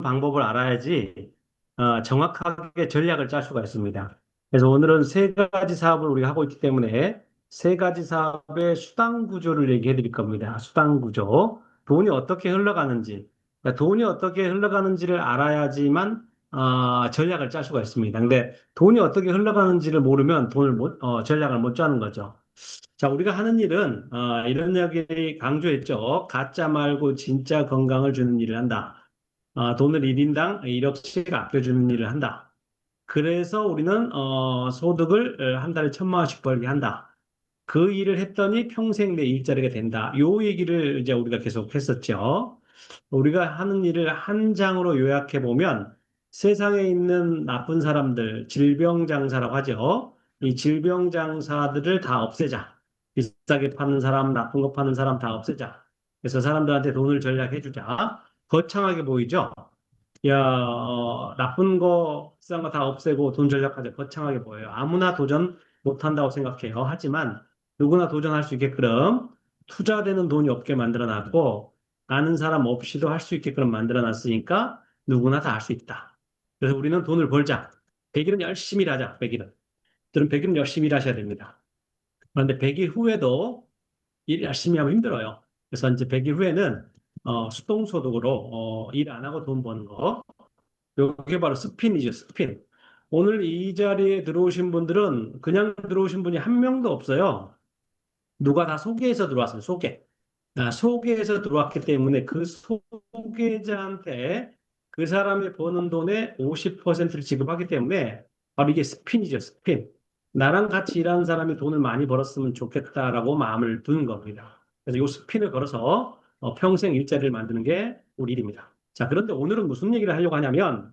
방법을 알아야지 정확하게 전략을 짤 수가 있습니다. 그래서 오늘은 세 가지 사업을 우리가 하고 있기 때문에 세 가지 사업의 수당 구조를 얘기해 드릴 겁니다. 수당 구조. 돈이 어떻게 흘러가는지. 그러니까 돈이 어떻게 흘러가는지를 알아야지만 전략을 짤 수가 있습니다. 근데 돈이 어떻게 흘러가는지를 모르면 전략을 못 짜는 거죠. 자, 우리가 하는 일은 이런 이야기 강조했죠. 가짜 말고 진짜 건강을 주는 일을 한다. 돈을 1인당 1억씩 아껴주는 일을 한다. 그래서 우리는 소득을 한 달에 1,000만 원씩 벌게 한다. 그 일을 했더니 평생 내 일자리가 된다. 요 얘기를 이제 우리가 계속 했었죠. 우리가 하는 일을 한 장으로 요약해 보면 세상에 있는 나쁜 사람들, 질병장사라고 하죠. 이 질병장사들을 다 없애자. 비싸게 파는 사람, 나쁜 거 파는 사람 다 없애자. 그래서 사람들한테 돈을 전략해 주자. 거창하게 보이죠? 야, 나쁜 거, 비싼 거 다 없애고 돈 전략하자. 거창하게 보여요. 아무나 도전 못한다고 생각해요. 하지만 누구나 도전할 수 있게끔 투자되는 돈이 없게 만들어 놨고, 아는 사람 없이도 할 수 있게끔 만들어 놨으니까 누구나 다 할 수 있다. 그래서 우리는 돈을 벌자. 100일은 열심히 일하자. 100일은. 들은 100일은 열심히 일하셔야 됩니다. 그런데 100일 후에도 일 열심히 하면 힘들어요. 그래서 이제 100일 후에는 수동소득으로 일 안 하고 돈 버는 거. 이게 바로 스핀이죠, 스핀. 오늘 이 자리에 들어오신 분들은 그냥 들어오신 분이 한 명도 없어요. 누가 다 소개해서 들어왔어요, 소개. 소개해서 들어왔기 때문에 그 소개자한테 그 사람이 버는 돈의 50%를 지급하기 때문에 바로 이게 스핀이죠, 스핀. 나랑 같이 일하는 사람이 돈을 많이 벌었으면 좋겠다라고 마음을 두는 겁니다. 그래서 이 스핀을 걸어서 평생 일자리를 만드는 게 우리 일입니다. 자, 그런데 오늘은 무슨 얘기를 하려고 하냐면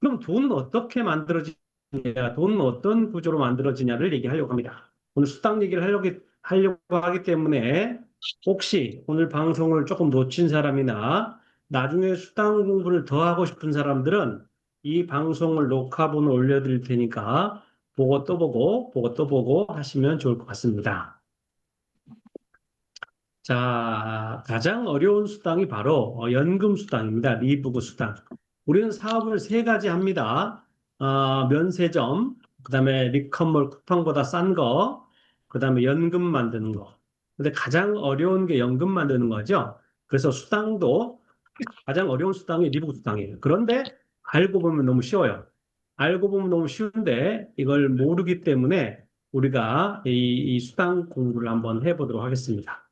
그럼 돈은 어떻게 만들어지냐, 돈은 어떤 구조로 만들어지냐를 얘기하려고 합니다. 오늘 수당 얘기를 하려고 하기 때문에 혹시 오늘 방송을 조금 놓친 사람이나 나중에 수당 공부를 더 하고 싶은 사람들은 이 방송을 녹화본을 올려드릴 테니까 보고 또 보고, 보고 또 보고 하시면 좋을 것 같습니다. 자, 가장 어려운 수당이 바로 연금 수당입니다. 리부구 수당. 우리는 사업을 세 가지 합니다. 면세점, 그다음에 리컨몰 쿠팡보다 싼 거, 그다음에 연금 만드는 거. 근데 가장 어려운 게 연금 만드는 거죠. 그래서 수당도 가장 어려운 수당이 리부구 수당이에요. 그런데 알고 보면 너무 쉬워요. 알고 보면 너무 쉬운데 이걸 모르기 때문에 우리가 이 수당 공부를 한번 해보도록 하겠습니다.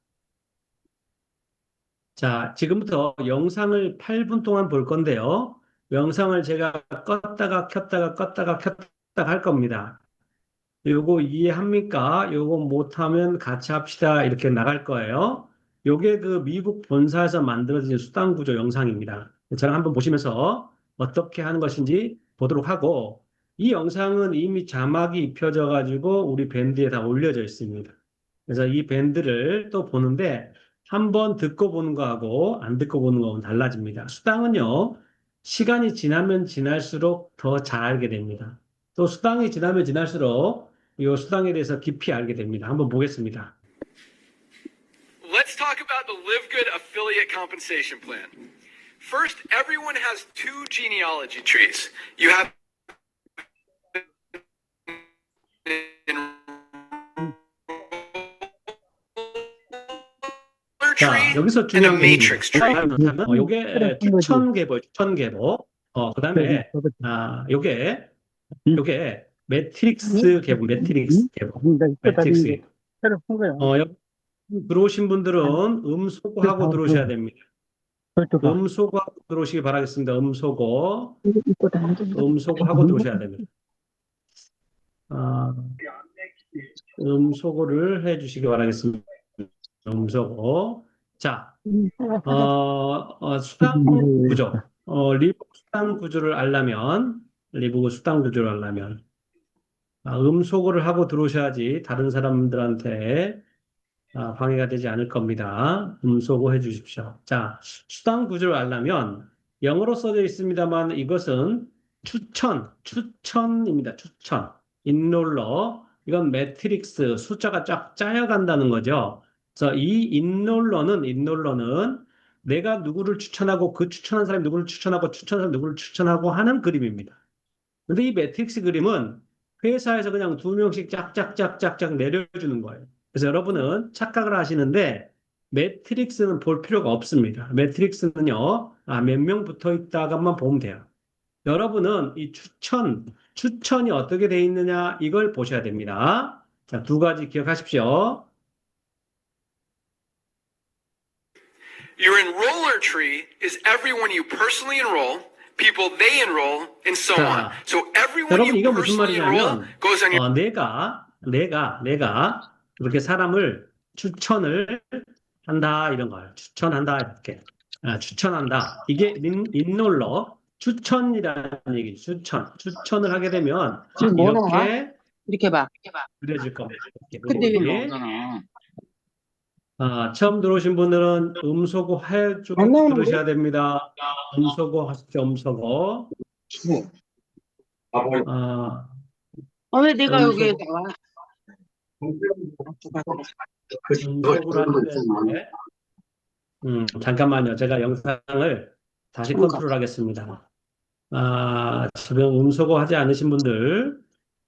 자, 지금부터 영상을 8분 동안 볼 건데요. 영상을 제가 껐다가 켰다가 껐다가 켰다가 할 겁니다. 요거 이해합니까? 요거 못하면 같이 합시다. 이렇게 나갈 거예요. 요게 그 미국 본사에서 만들어진 수당 구조 영상입니다. 저랑 한번 보시면서 어떻게 하는 것인지 보도록 하고, 이 영상은 이미 자막이 입혀져 가지고 우리 밴드에 다 올려져 있습니다. 그래서 이 밴드를 또 보는데 한 번 듣고 보는 거하고 안 듣고 보는 거하고는 달라집니다. 수당은요, 시간이 지나면 지날수록 더 잘 알게 됩니다. 또 수당이 지나면 지날수록 이 수당에 대해서 깊이 알게 됩니다. 한번 보겠습니다. Let's talk about the Live Good affiliate compensation plan. First, everyone has two genealogy trees. You have 자, 여기서 and a 중요한 게 있습니다. matrix tree. 요게 추천 계보, 추천 계보. 그다음에 요게 매트릭스 계보, 매트릭스 계보, 매트릭스 계보. 여기 들어오신 분들은 음소거하고 들어오셔야 됩니다. 음소거하고 들어오시기 바라겠습니다. 음소거하고 들어오셔야 됩니다. 아, 음소거를 해주시기 바라겠습니다. 음소거. 자, 수당 구조. 리복 수당 구조를 알려면, 리복 수당 구조를 알려면, 음소거를 하고 들어오셔야지 다른 사람들한테 방해가 되지 않을 겁니다. 음소거 해 주십시오. 자, 수당 구조를 알려면, 영어로 써져 있습니다만 이것은 추천입니다. 추천. 인롤러. 이건 매트릭스, 숫자가 쫙 짜여간다는 거죠. 그래서 이 인롤러는 내가 누구를 추천하고 그 추천한 사람이 누구를 추천하고 추천한 사람이 누구를 추천하고 하는 그림입니다. 근데 이 매트릭스 그림은 회사에서 그냥 두 명씩 짝짝짝짝짝 내려주는 거예요. 그래서 여러분은 착각을 하시는데 매트릭스는 볼 필요가 없습니다. 매트릭스는요, 몇 명 붙어 있다가만 보면 돼요. 여러분은 이 추천이 어떻게 돼 있느냐 이걸 보셔야 됩니다. 자, 두 가지 기억하십시오. Your enroller tree is everyone you personally enroll, people they enroll, and so on. 자, So everyone 여러분 you 이거 무슨 personally enroll 말이냐면 goes on your 내가 이렇게 사람을 추천을 한다 이런 거예요. 추천한다 이렇게. 추천한다. 이게 인롤러 추천이라는 얘기. 추천을 하게 되면 지금 뭐 나와? 이렇게 이렇게 봐. 그려질 겁니다. 근데 왜 이렇게. 나오잖아. 처음 들어오신 분들은 음소거 해주고 안 나오는 들으셔야 됩니다. 음소거 하십시오. 음소거. 아, 왜 내가 음소거. 여기에 나와? 음소거를 하셔야 되는데. 잠깐만요. 제가 영상을 다시 컨트롤하겠습니다. 지금 음소거 하지 않으신 분들,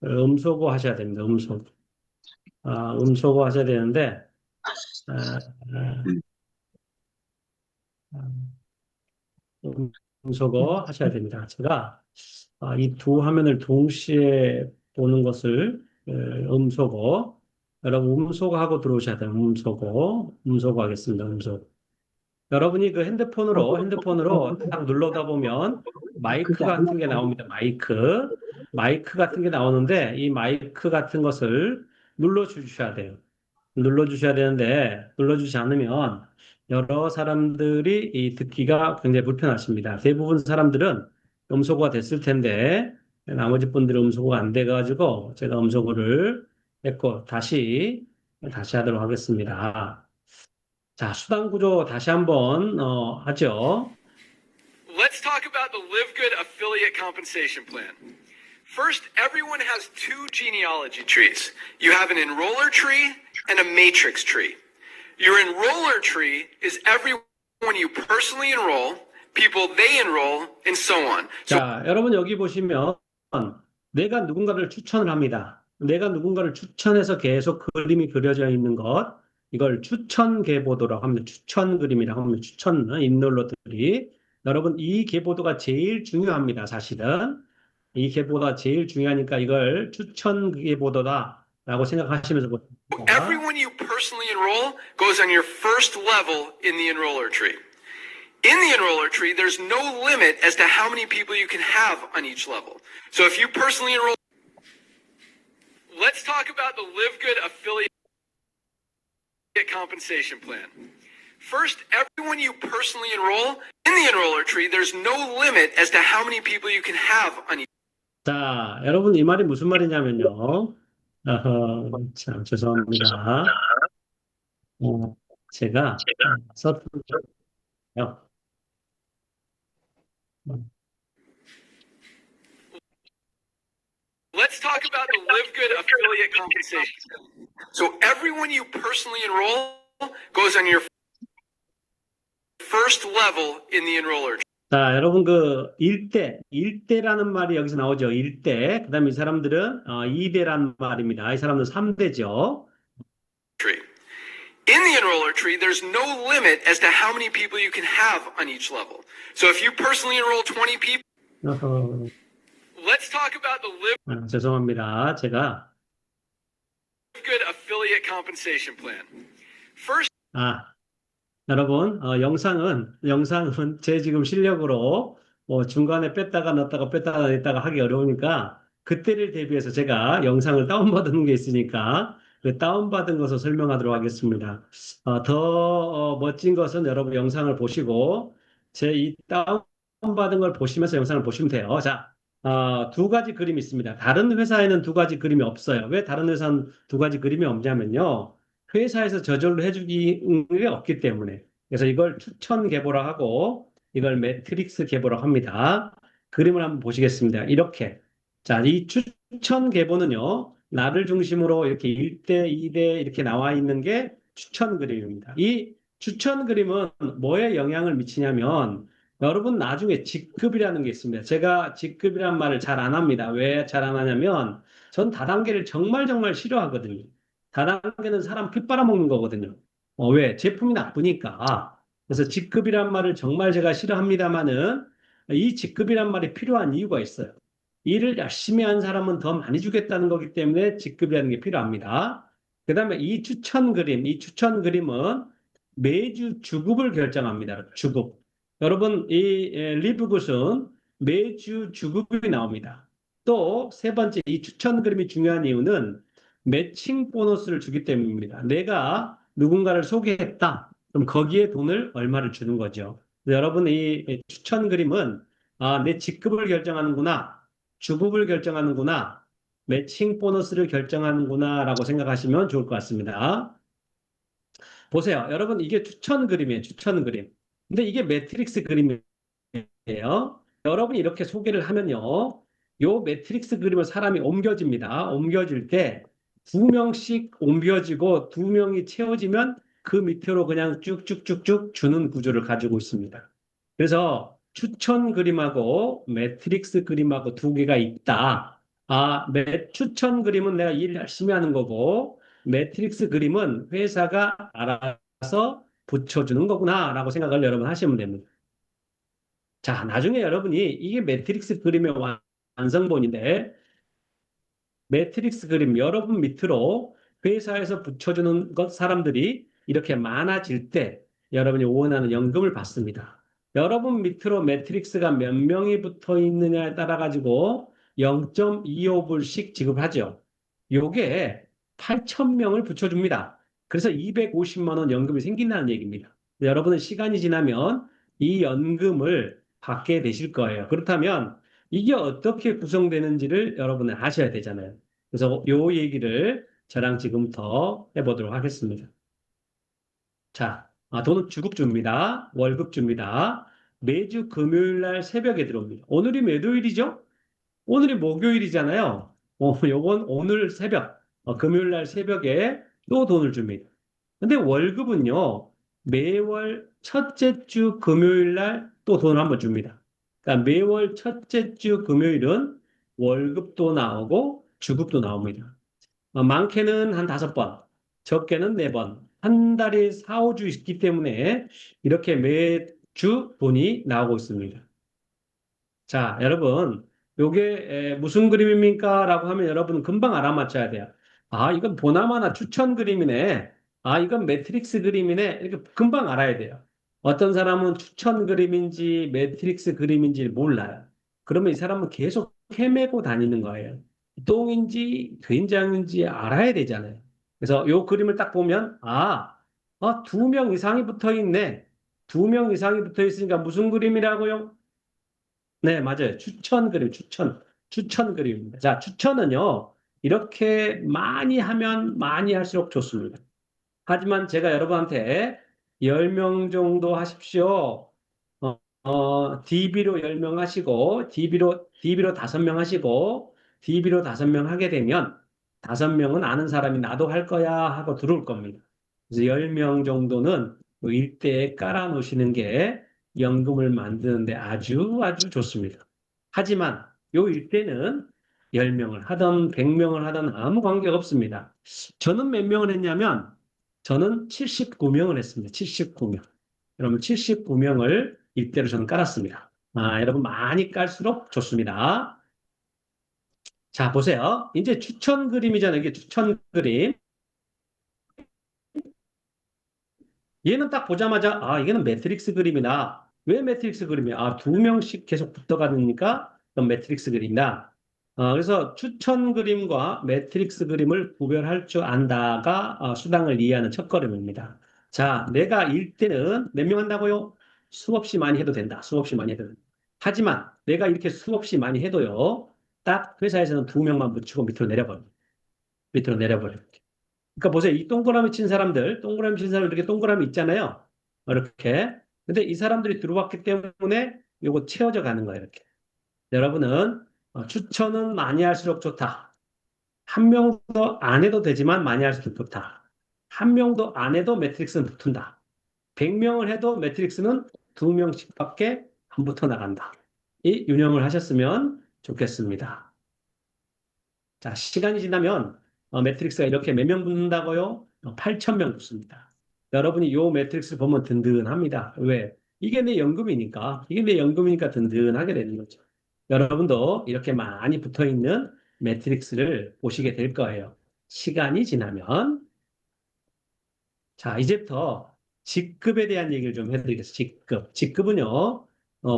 음소거 하셔야 됩니다. 음소거 하셔야 되는데, 아, 음소거 하셔야 됩니다. 제가 이 두 화면을 동시에 보는 것을 음소거, 여러분 음소거 하고 들어오셔야 돼요. 음소거 하겠습니다. 음소거. 여러분이 그 핸드폰으로 딱 눌러다 보면 마이크 같은 게 나옵니다. 마이크 같은 게 나오는데 이 마이크 같은 것을 눌러주셔야 돼요. 눌러주셔야 되는데 눌러주지 않으면 여러 사람들이 이 듣기가 굉장히 불편하십니다. 대부분 사람들은 음소거가 됐을 텐데 나머지 분들은 음소거가 안 돼가지고 제가 음소거를 했고 다시 하도록 하겠습니다. 자, 수당 구조 다시 한번 하죠. Let's talk about the Live Good affiliate compensation plan. First, everyone has two genealogy trees. You have an enroller tree and a matrix tree. Your enroller tree is everyone you personally enroll, people they enroll, and so on. So 자, 여러분 여기 보시면 내가 누군가를 추천을 합니다. 내가 누군가를 추천해서 계속 그림이 그려져 있는 것, 이걸 추천 계보도라고 합니다. 추천 그림이라고 합니다. 추천 인롤러들이. 여러분 이 계보도가 제일 중요합니다. 사실은. 이 계보도가 제일 중요하니까 이걸 추천 계보도다라고 생각하시면서 보십니다. everyone you personally enroll goes on your first level in the enroller tree. In the enroller tree, there's no limit as to how many people you can have on each level. So if you personally enroll, let's talk about the Live Good affiliate compensation plan. First, everyone you personally enroll in the enroller tree, there's no limit as to how many people you can have on each. 자, 여러분 이 말이 무슨 말이냐면요. 참 죄송합니다. 제가 서툴러요. Let's talk about the Live Good affiliate compensation. So everyone you personally enroll goes on your first level in the enroller 자, 여러분 그 일대라는 말이 여기서 나오죠. 일대. 그다음에 이 사람들은 이대라는 말입니다. 이 사람들은 3대죠. tree. In the enroller tree, there's no limit as to how many people you can have on each level. So if you personally enroll 20 people, let's talk about the Live 죄송합니다. 제가 Good affiliate compensation plan. First, 여러분, 영상은 제 지금 실력으로 중간에 뺐다가 넣었다가 하기 어려우니까 그때를 대비해서 제가 영상을 다운받은 게 있으니까 그 다운받은 것을 설명하도록 하겠습니다. 더 멋진 것은 여러분 영상을 보시고 제 이 다운받은 걸 보시면서 영상을 보시면 돼요. 자, 두 가지 그림이 있습니다. 다른 회사에는 두 가지 그림이 없어요. 왜 다른 회사는 두 가지 그림이 없냐면요. 회사에서 저절로 해주기 게 없기 때문에. 그래서 이걸 추천 계보라 하고 이걸 매트릭스 계보라고 합니다. 그림을 한번 보시겠습니다. 이렇게. 자, 이 추천 계보는요. 나를 중심으로 이렇게 1대, 2대 이렇게 나와 있는 게 추천 그림입니다. 이 추천 그림은 뭐에 영향을 미치냐면 여러분 나중에 직급이라는 게 있습니다. 제가 직급이란 말을 잘 안 합니다. 왜 잘 안 하냐면 전 다단계를 정말 정말 싫어하거든요. 다단계는 사람 피 빨아먹는 거거든요. 왜? 제품이 나쁘니까. 그래서 직급이란 말을 정말 제가 싫어합니다만은 이 직급이란 말이 필요한 이유가 있어요. 일을 열심히 한 사람은 더 많이 주겠다는 거기 때문에 직급이라는 게 필요합니다. 그다음에 이 추천 그림은 매주 주급을 결정합니다. 주급. 여러분, 리브굿은 매주 주급이 나옵니다. 또 세 번째, 이 추천 그림이 중요한 이유는 매칭 보너스를 주기 때문입니다. 내가 누군가를 소개했다. 그럼 거기에 돈을 얼마를 주는 거죠. 여러분, 이 추천 그림은 내 직급을 결정하는구나, 주급을 결정하는구나, 매칭 보너스를 결정하는구나라고 생각하시면 좋을 것 같습니다. 보세요. 여러분, 이게 추천 그림이에요. 추천 그림. 근데 이게 매트릭스 그림이에요. 여러분이 이렇게 소개를 하면요. 요 매트릭스 그림을 사람이 옮겨집니다. 옮겨질 때 두 명씩 옮겨지고 두 명이 채워지면 그 밑으로 그냥 쭉쭉쭉쭉 주는 구조를 가지고 있습니다. 그래서 추천 그림하고 매트릭스 그림하고 두 개가 있다. 추천 그림은 내가 일 열심히 하는 거고, 매트릭스 그림은 회사가 알아서 붙여주는 거구나라고 생각을 여러분 하시면 됩니다. 자, 나중에 여러분이 이게 매트릭스 그림의 완성본인데, 매트릭스 그림 여러분 밑으로 회사에서 붙여주는 것 사람들이 이렇게 많아질 때 여러분이 원하는 연금을 받습니다. 여러분 밑으로 매트릭스가 몇 명이 붙어 있느냐에 따라 가지고 0.25불씩 지급하죠. 요게 8,000명을 붙여줍니다. 그래서 250만 원 연금이 생긴다는 얘기입니다. 여러분은 시간이 지나면 이 연금을 받게 되실 거예요. 그렇다면 이게 어떻게 구성되는지를 여러분은 아셔야 되잖아요. 그래서 요 얘기를 저랑 지금부터 해보도록 하겠습니다. 자, 돈은 주급 줍니다. 월급 줍니다. 매주 금요일 날 새벽에 들어옵니다. 오늘이 몇 요일이죠? 오늘이 목요일이잖아요. 요건 오늘 새벽, 금요일 날 새벽에 또 돈을 줍니다. 근데 월급은요, 매월 첫째 주 금요일 날 또 돈을 한번 줍니다. 그러니까 매월 첫째 주 금요일은 월급도 나오고 주급도 나옵니다. 많게는 한 5번, 적게는 4번. 한 달에 4, 5주 있기 때문에 이렇게 매주 돈이 나오고 있습니다. 자, 여러분, 요게 무슨 그림입니까? 라고 하면 여러분 금방 알아맞혀야 돼요. 이건 보나마나 추천 그림이네. 이건 매트릭스 그림이네. 이렇게 금방 알아야 돼요. 어떤 사람은 추천 그림인지 매트릭스 그림인지 몰라요. 그러면 이 사람은 계속 헤매고 다니는 거예요. 똥인지 된장인지 알아야 되잖아요. 그래서 요 그림을 딱 보면, 2명 이상이 붙어 있네. 2명 이상이 붙어 있으니까 무슨 그림이라고요? 네, 맞아요. 추천 그림, 추천 그림입니다. 자, 추천은요, 이렇게 많이 하면 많이 할수록 좋습니다. 하지만 제가 여러분한테 10명 정도 하십시오. DB로 10명 하시고, DB로 5명 하시고, DB로 5명 하게 되면, 5명은 아는 사람이 나도 할 거야 하고 들어올 겁니다. 그래서 10명 정도는 뭐 일대에 깔아 놓으시는 게 연금을 만드는데 아주 아주 좋습니다. 하지만 요 일대는 10명을 하든 100명을 하든 아무 관계가 없습니다. 저는 몇 명을 했냐면, 저는 79명을 했습니다. 79명. 여러분 79명을 일대로 저는 깔았습니다. 여러분 많이 깔수록 좋습니다. 자, 보세요. 이제 추천 그림이잖아요. 이게 추천 그림. 얘는 딱 보자마자, 이거는 매트릭스 그림이다. 왜 매트릭스 그림이야? 2명씩 계속 붙어가니까 그럼 매트릭스 그림이다. 그래서 추천 그림과 매트릭스 그림을 구별할 줄 안다가 수당을 이해하는 첫걸음입니다. 자, 내가 일 때는 몇 명 한다고요? 수없이 많이 해도 된다. 수없이 많이 해도 된다. 하지만 내가 이렇게 수없이 많이 해도요, 딱 회사에서는 2명만 붙이고 밑으로 내려버려요. 밑으로 내려버려요. 그러니까 보세요. 이 동그라미 친 사람 이렇게 동그라미 있잖아요. 이렇게. 근데 이 사람들이 들어왔기 때문에 요거 채워져 가는 거예요. 이렇게. 여러분은 추천은 많이 할수록 좋다. 한 명도 안 해도 되지만 많이 할수록 좋다. 한 명도 안 해도 매트릭스는 붙은다. 100명을 해도 매트릭스는 2명씩밖에 안 붙어 나간다. 이 유념을 하셨으면 좋겠습니다. 자, 시간이 지나면 매트릭스가 이렇게 몇 명 붙는다고요? 8,000명 붙습니다. 여러분이 이 매트릭스를 보면 든든합니다. 왜? 이게 내 연금이니까, 이게 내 연금이니까 든든하게 되는 거죠. 여러분도 이렇게 많이 붙어 있는 매트릭스를 보시게 될 거예요. 시간이 지나면. 자, 이제부터 직급에 대한 얘기를 좀 해드리겠습니다. 직급. 직급은요,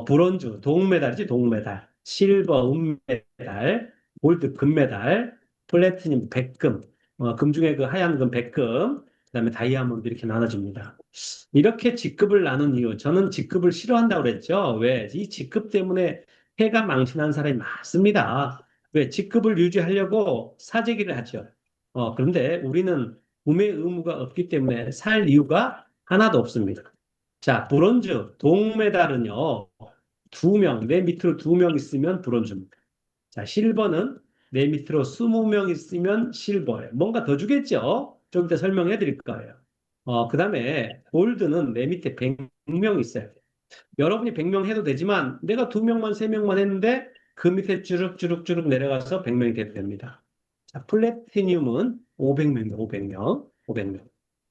브론즈, 동메달이지, 동메달. 실버, 은메달. 골드, 금메달. 플래티늄, 백금. 금 중에 그 하얀 금, 백금. 그다음에 다이아몬드 이렇게 나눠집니다. 이렇게 직급을 나눈 이유, 저는 직급을 싫어한다고 그랬죠. 왜? 이 직급 때문에 해가 망신한 사람이 많습니다. 왜? 직급을 유지하려고 사재기를 하죠. 그런데 우리는 구매 의무가 없기 때문에 살 이유가 하나도 없습니다. 자, 브론즈, 동메달은요, 2명, 내 밑으로 2명 있으면 브론즈입니다. 자, 실버는 내 밑으로 20명 있으면 실버예요. 뭔가 더 주겠죠? 좀 이따 설명해 드릴 거예요. 그 다음에 골드는 내 밑에 100명 있어요. 여러분이 100명 해도 되지만 내가 2명만, 3명만 했는데 그 밑에 쭈룩쭈룩쭈룩 내려가서 100명이 돼도 됩니다. 자, 플래티늄은 500명이에요. 500명. 500명.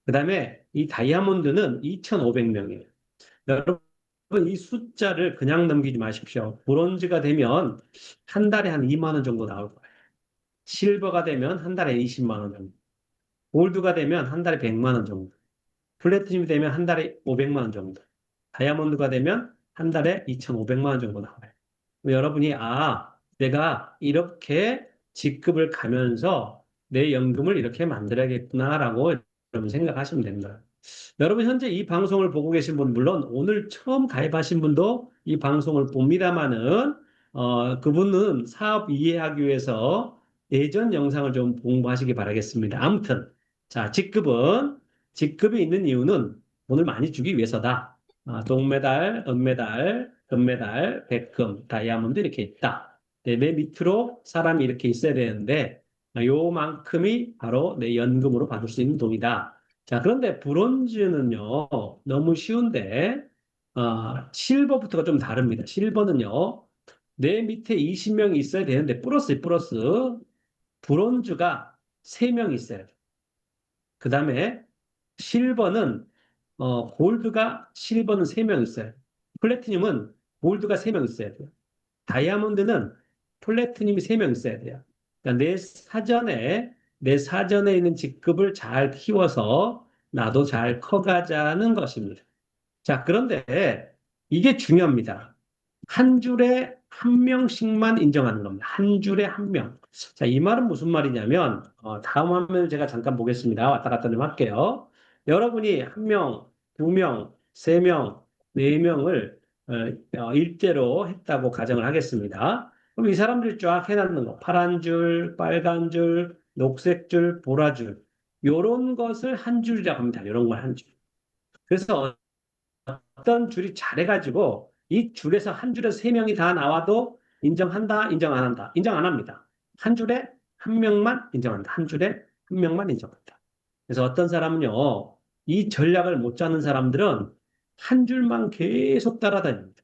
그 다음에 이 다이아몬드는 2,500명이에요. 여러분, 이 숫자를 그냥 넘기지 마십시오. 브론즈가 되면 한 달에 한 2만 원 정도 나올 거예요. 실버가 되면 한 달에 20만 원 정도. 골드가 되면 한 달에 100만 원 정도. 플래티늄이 되면 한 달에 500만 원 정도. 다이아몬드가 되면 한 달에 2,500만 원 정도 나와요. 여러분이, 내가 이렇게 직급을 가면서 내 연금을 이렇게 만들어야겠구나라고 여러분 생각하시면 됩니다. 여러분 현재 이 방송을 보고 계신 분, 물론 오늘 처음 가입하신 분도 이 방송을 봅니다마는, 그분은 사업 이해하기 위해서 예전 영상을 좀 공부하시기 바라겠습니다. 아무튼, 자, 직급이 있는 이유는 돈을 많이 주기 위해서다. 동메달, 은메달, 금메달, 백금, 다이아몬드 이렇게 있다. 내 밑으로 사람이 이렇게 있어야 되는데, 요만큼이 바로 내 연금으로 받을 수 있는 돈이다. 자, 그런데 브론즈는요, 너무 쉬운데, 실버부터가 좀 다릅니다. 실버는요, 내 밑에 20명이 있어야 되는데, 플러스, 브론즈가 3명이 있어야 돼. 그 다음에 실버는, 실버는 3명 있어요. 플래티늄은 골드가 3명 있어야 돼요. 다이아몬드는 플래티늄이 3명 있어야 돼요. 그러니까 내 사전에 있는 직급을 잘 키워서 나도 잘 커가자는 것입니다. 자, 그런데 이게 중요합니다. 한 줄에 한 명씩만 인정하는 겁니다. 한 줄에 한 명. 자, 이 말은 무슨 말이냐면, 다음 화면을 제가 잠깐 보겠습니다. 왔다 갔다 좀 할게요. 여러분이 한 명, 2명, 3명, 4명을 일대로 했다고 가정을 하겠습니다. 그럼 이 사람들이 쫙 해놨는 거, 파란 줄, 빨간 줄, 녹색 줄, 보라 줄, 요런 것을 한 줄이라고 합니다. 요런 걸 한 줄. 그래서 어떤 줄이 잘해가지고 이 줄에서 한 줄에서 3명이 다 나와도 인정한다, 인정 안 한다. 인정 안 합니다. 한 줄에 한 명만 인정한다. 한 줄에 한 명만 인정한다. 그래서 어떤 사람은요, 이 전략을 못 짜는 사람들은 한 줄만 계속 따라다닙니다.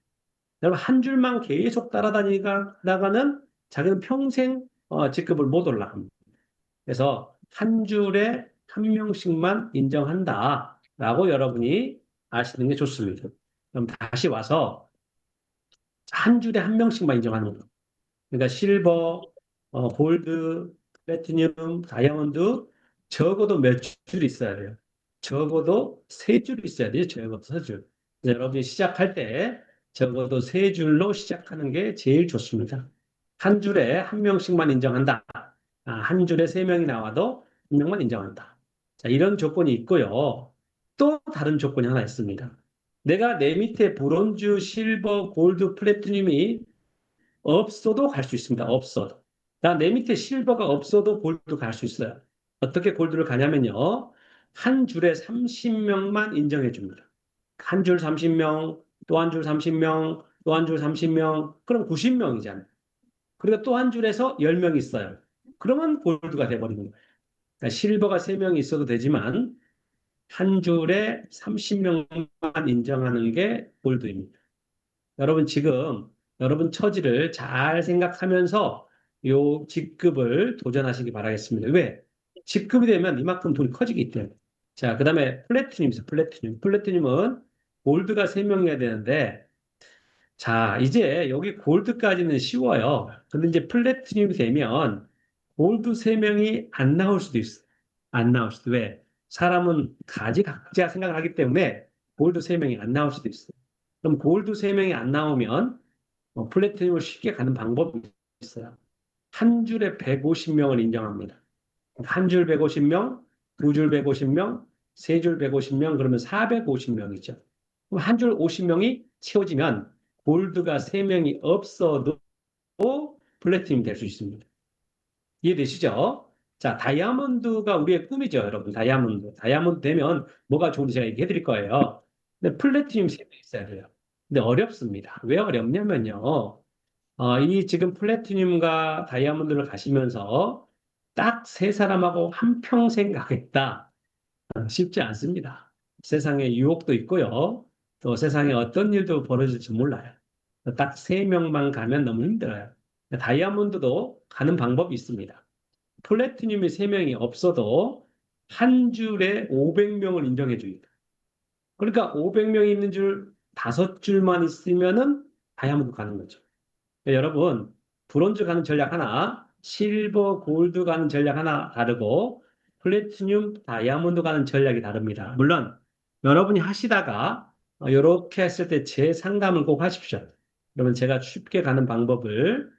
여러분, 한 줄만 계속 따라다니다가는 자기는 평생 직급을 못 올라갑니다. 그래서 한 줄에 한 명씩만 인정한다라고 여러분이 아시는 게 좋습니다. 그럼 다시 와서 한 줄에 한 명씩만 인정하는 거. 그러니까 실버, 골드, 플래티늄, 다이아몬드 적어도 몇 줄 있어야 돼요. 적어도 3줄 있어야 돼요. 적어도 3줄. 여러분이 시작할 때 적어도 3줄로 시작하는 게 제일 좋습니다. 한 줄에 한 명씩만 인정한다. 한 줄에 3명이 나와도 한 명만 인정한다. 자, 이런 조건이 있고요. 또 다른 조건이 하나 있습니다. 내가 내 밑에 브론즈, 실버, 골드, 플래티늄이 없어도 갈 수 있습니다. 없어도. 내 밑에 실버가 없어도 골드 갈 수 있어요. 어떻게 골드를 가냐면요. 한 줄에 30명만 인정해 줍니다. 한 줄 30명, 또 한 줄 30명, 또 한 줄 30명, 그럼 90명이잖아요. 그리고 또 한 줄에서 10명 있어요. 그러면 골드가 돼버리는 거예요. 그러니까 실버가 3명이 있어도 되지만 한 줄에 30명만 인정하는 게 골드입니다. 여러분 지금 여러분 처지를 잘 생각하면서 요 직급을 도전하시기 바라겠습니다. 왜? 직급이 되면 이만큼 돈이 커지기 때문에. 자, 그다음에 플래티늄이죠. 플래티늄. 플래티늄은 골드가 3명이어야 되는데 자, 이제 여기 골드까지는 쉬워요. 근데 이제 플래티늄이 되면 골드 3명이 안 나올 수도 있어요. 안 나올 수도. 왜? 사람은 각자 생각을 하기 때문에 골드 3명이 안 나올 수도 있어요. 그럼 골드 3명이 안 나오면 플래티늄을 쉽게 가는 방법이 있어요. 한 줄에 150명을 인정합니다. 한 줄 150명, 두 줄 150명, 세 줄 150명, 그러면 450명이죠. 그럼 한 줄 50명이 채워지면 골드가 3명이 없어도 플래티넘이 될 수 있습니다. 이해되시죠? 자, 다이아몬드가 우리의 꿈이죠, 여러분. 다이아몬드. 다이아몬드 되면 뭐가 좋은지 제가 얘기해 드릴 거예요. 근데 플래티넘 3명 있어야 돼요. 근데 어렵습니다. 왜 어렵냐면요. 이 지금 플래티늄과 다이아몬드를 가시면서 딱 세 사람하고 한평생 가겠다. 쉽지 않습니다. 세상에 유혹도 있고요. 또 세상에 어떤 일도 벌어질지 몰라요. 딱 세 명만 가면 너무 힘들어요. 다이아몬드도 가는 방법이 있습니다. 플래티늄이 세 명이 없어도 한 줄에 500명을 인정해 줍니다. 그러니까 500명이 있는 줄 다섯 줄만 있으면은 다이아몬드 가는 거죠. 여러분, 브론즈 가는 전략 하나, 실버, 골드 가는 전략 하나 다르고, 플래티늄, 다이아몬드 가는 전략이 다릅니다. 물론, 여러분이 하시다가, 이렇게 했을 때 제 상담을 꼭 하십시오. 그러면 제가 쉽게 가는 방법을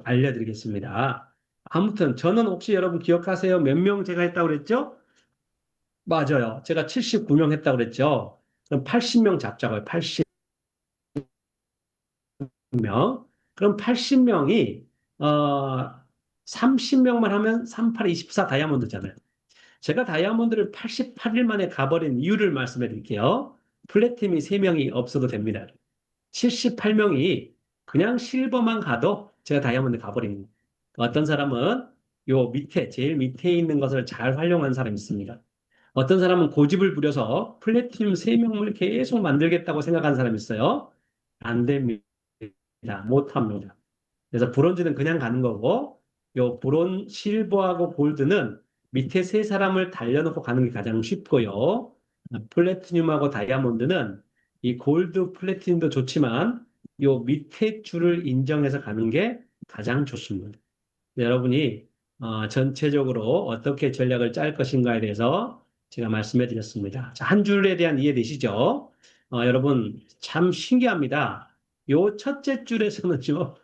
알려드리겠습니다. 아무튼, 저는 혹시 여러분 기억하세요? 몇 명 제가 했다고 그랬죠? 맞아요. 제가 79명 했다고 그랬죠? 그럼 80명 잡자고요. 80명. 그럼 80명이 30명만 하면 38, 24 다이아몬드잖아요. 제가 다이아몬드를 88일 만에 가버린 이유를 말씀해 드릴게요. 플래티넘이 3명이 없어도 됩니다. 78명이 그냥 실버만 가도 제가 다이아몬드 가버립니다. 어떤 사람은 요 밑에, 제일 밑에 있는 것을 잘 활용한 사람이 있습니다. 어떤 사람은 고집을 부려서 플래티넘 3명을 계속 만들겠다고 생각하는 사람이 있어요. 안 됩니다. 못 합니다. 그래서 브론즈는 그냥 가는 거고, 요 실버하고 골드는 밑에 세 사람을 달려놓고 가는 게 가장 쉽고요. 플래티늄하고 다이아몬드는 이 골드, 플래티늄도 좋지만, 요 밑에 줄을 인정해서 가는 게 가장 좋습니다. 여러분이 전체적으로 어떻게 전략을 짤 것인가에 대해서 제가 말씀해 드렸습니다. 자, 한 줄에 대한 이해 되시죠? 여러분, 참 신기합니다. 요 첫째 줄에서는요,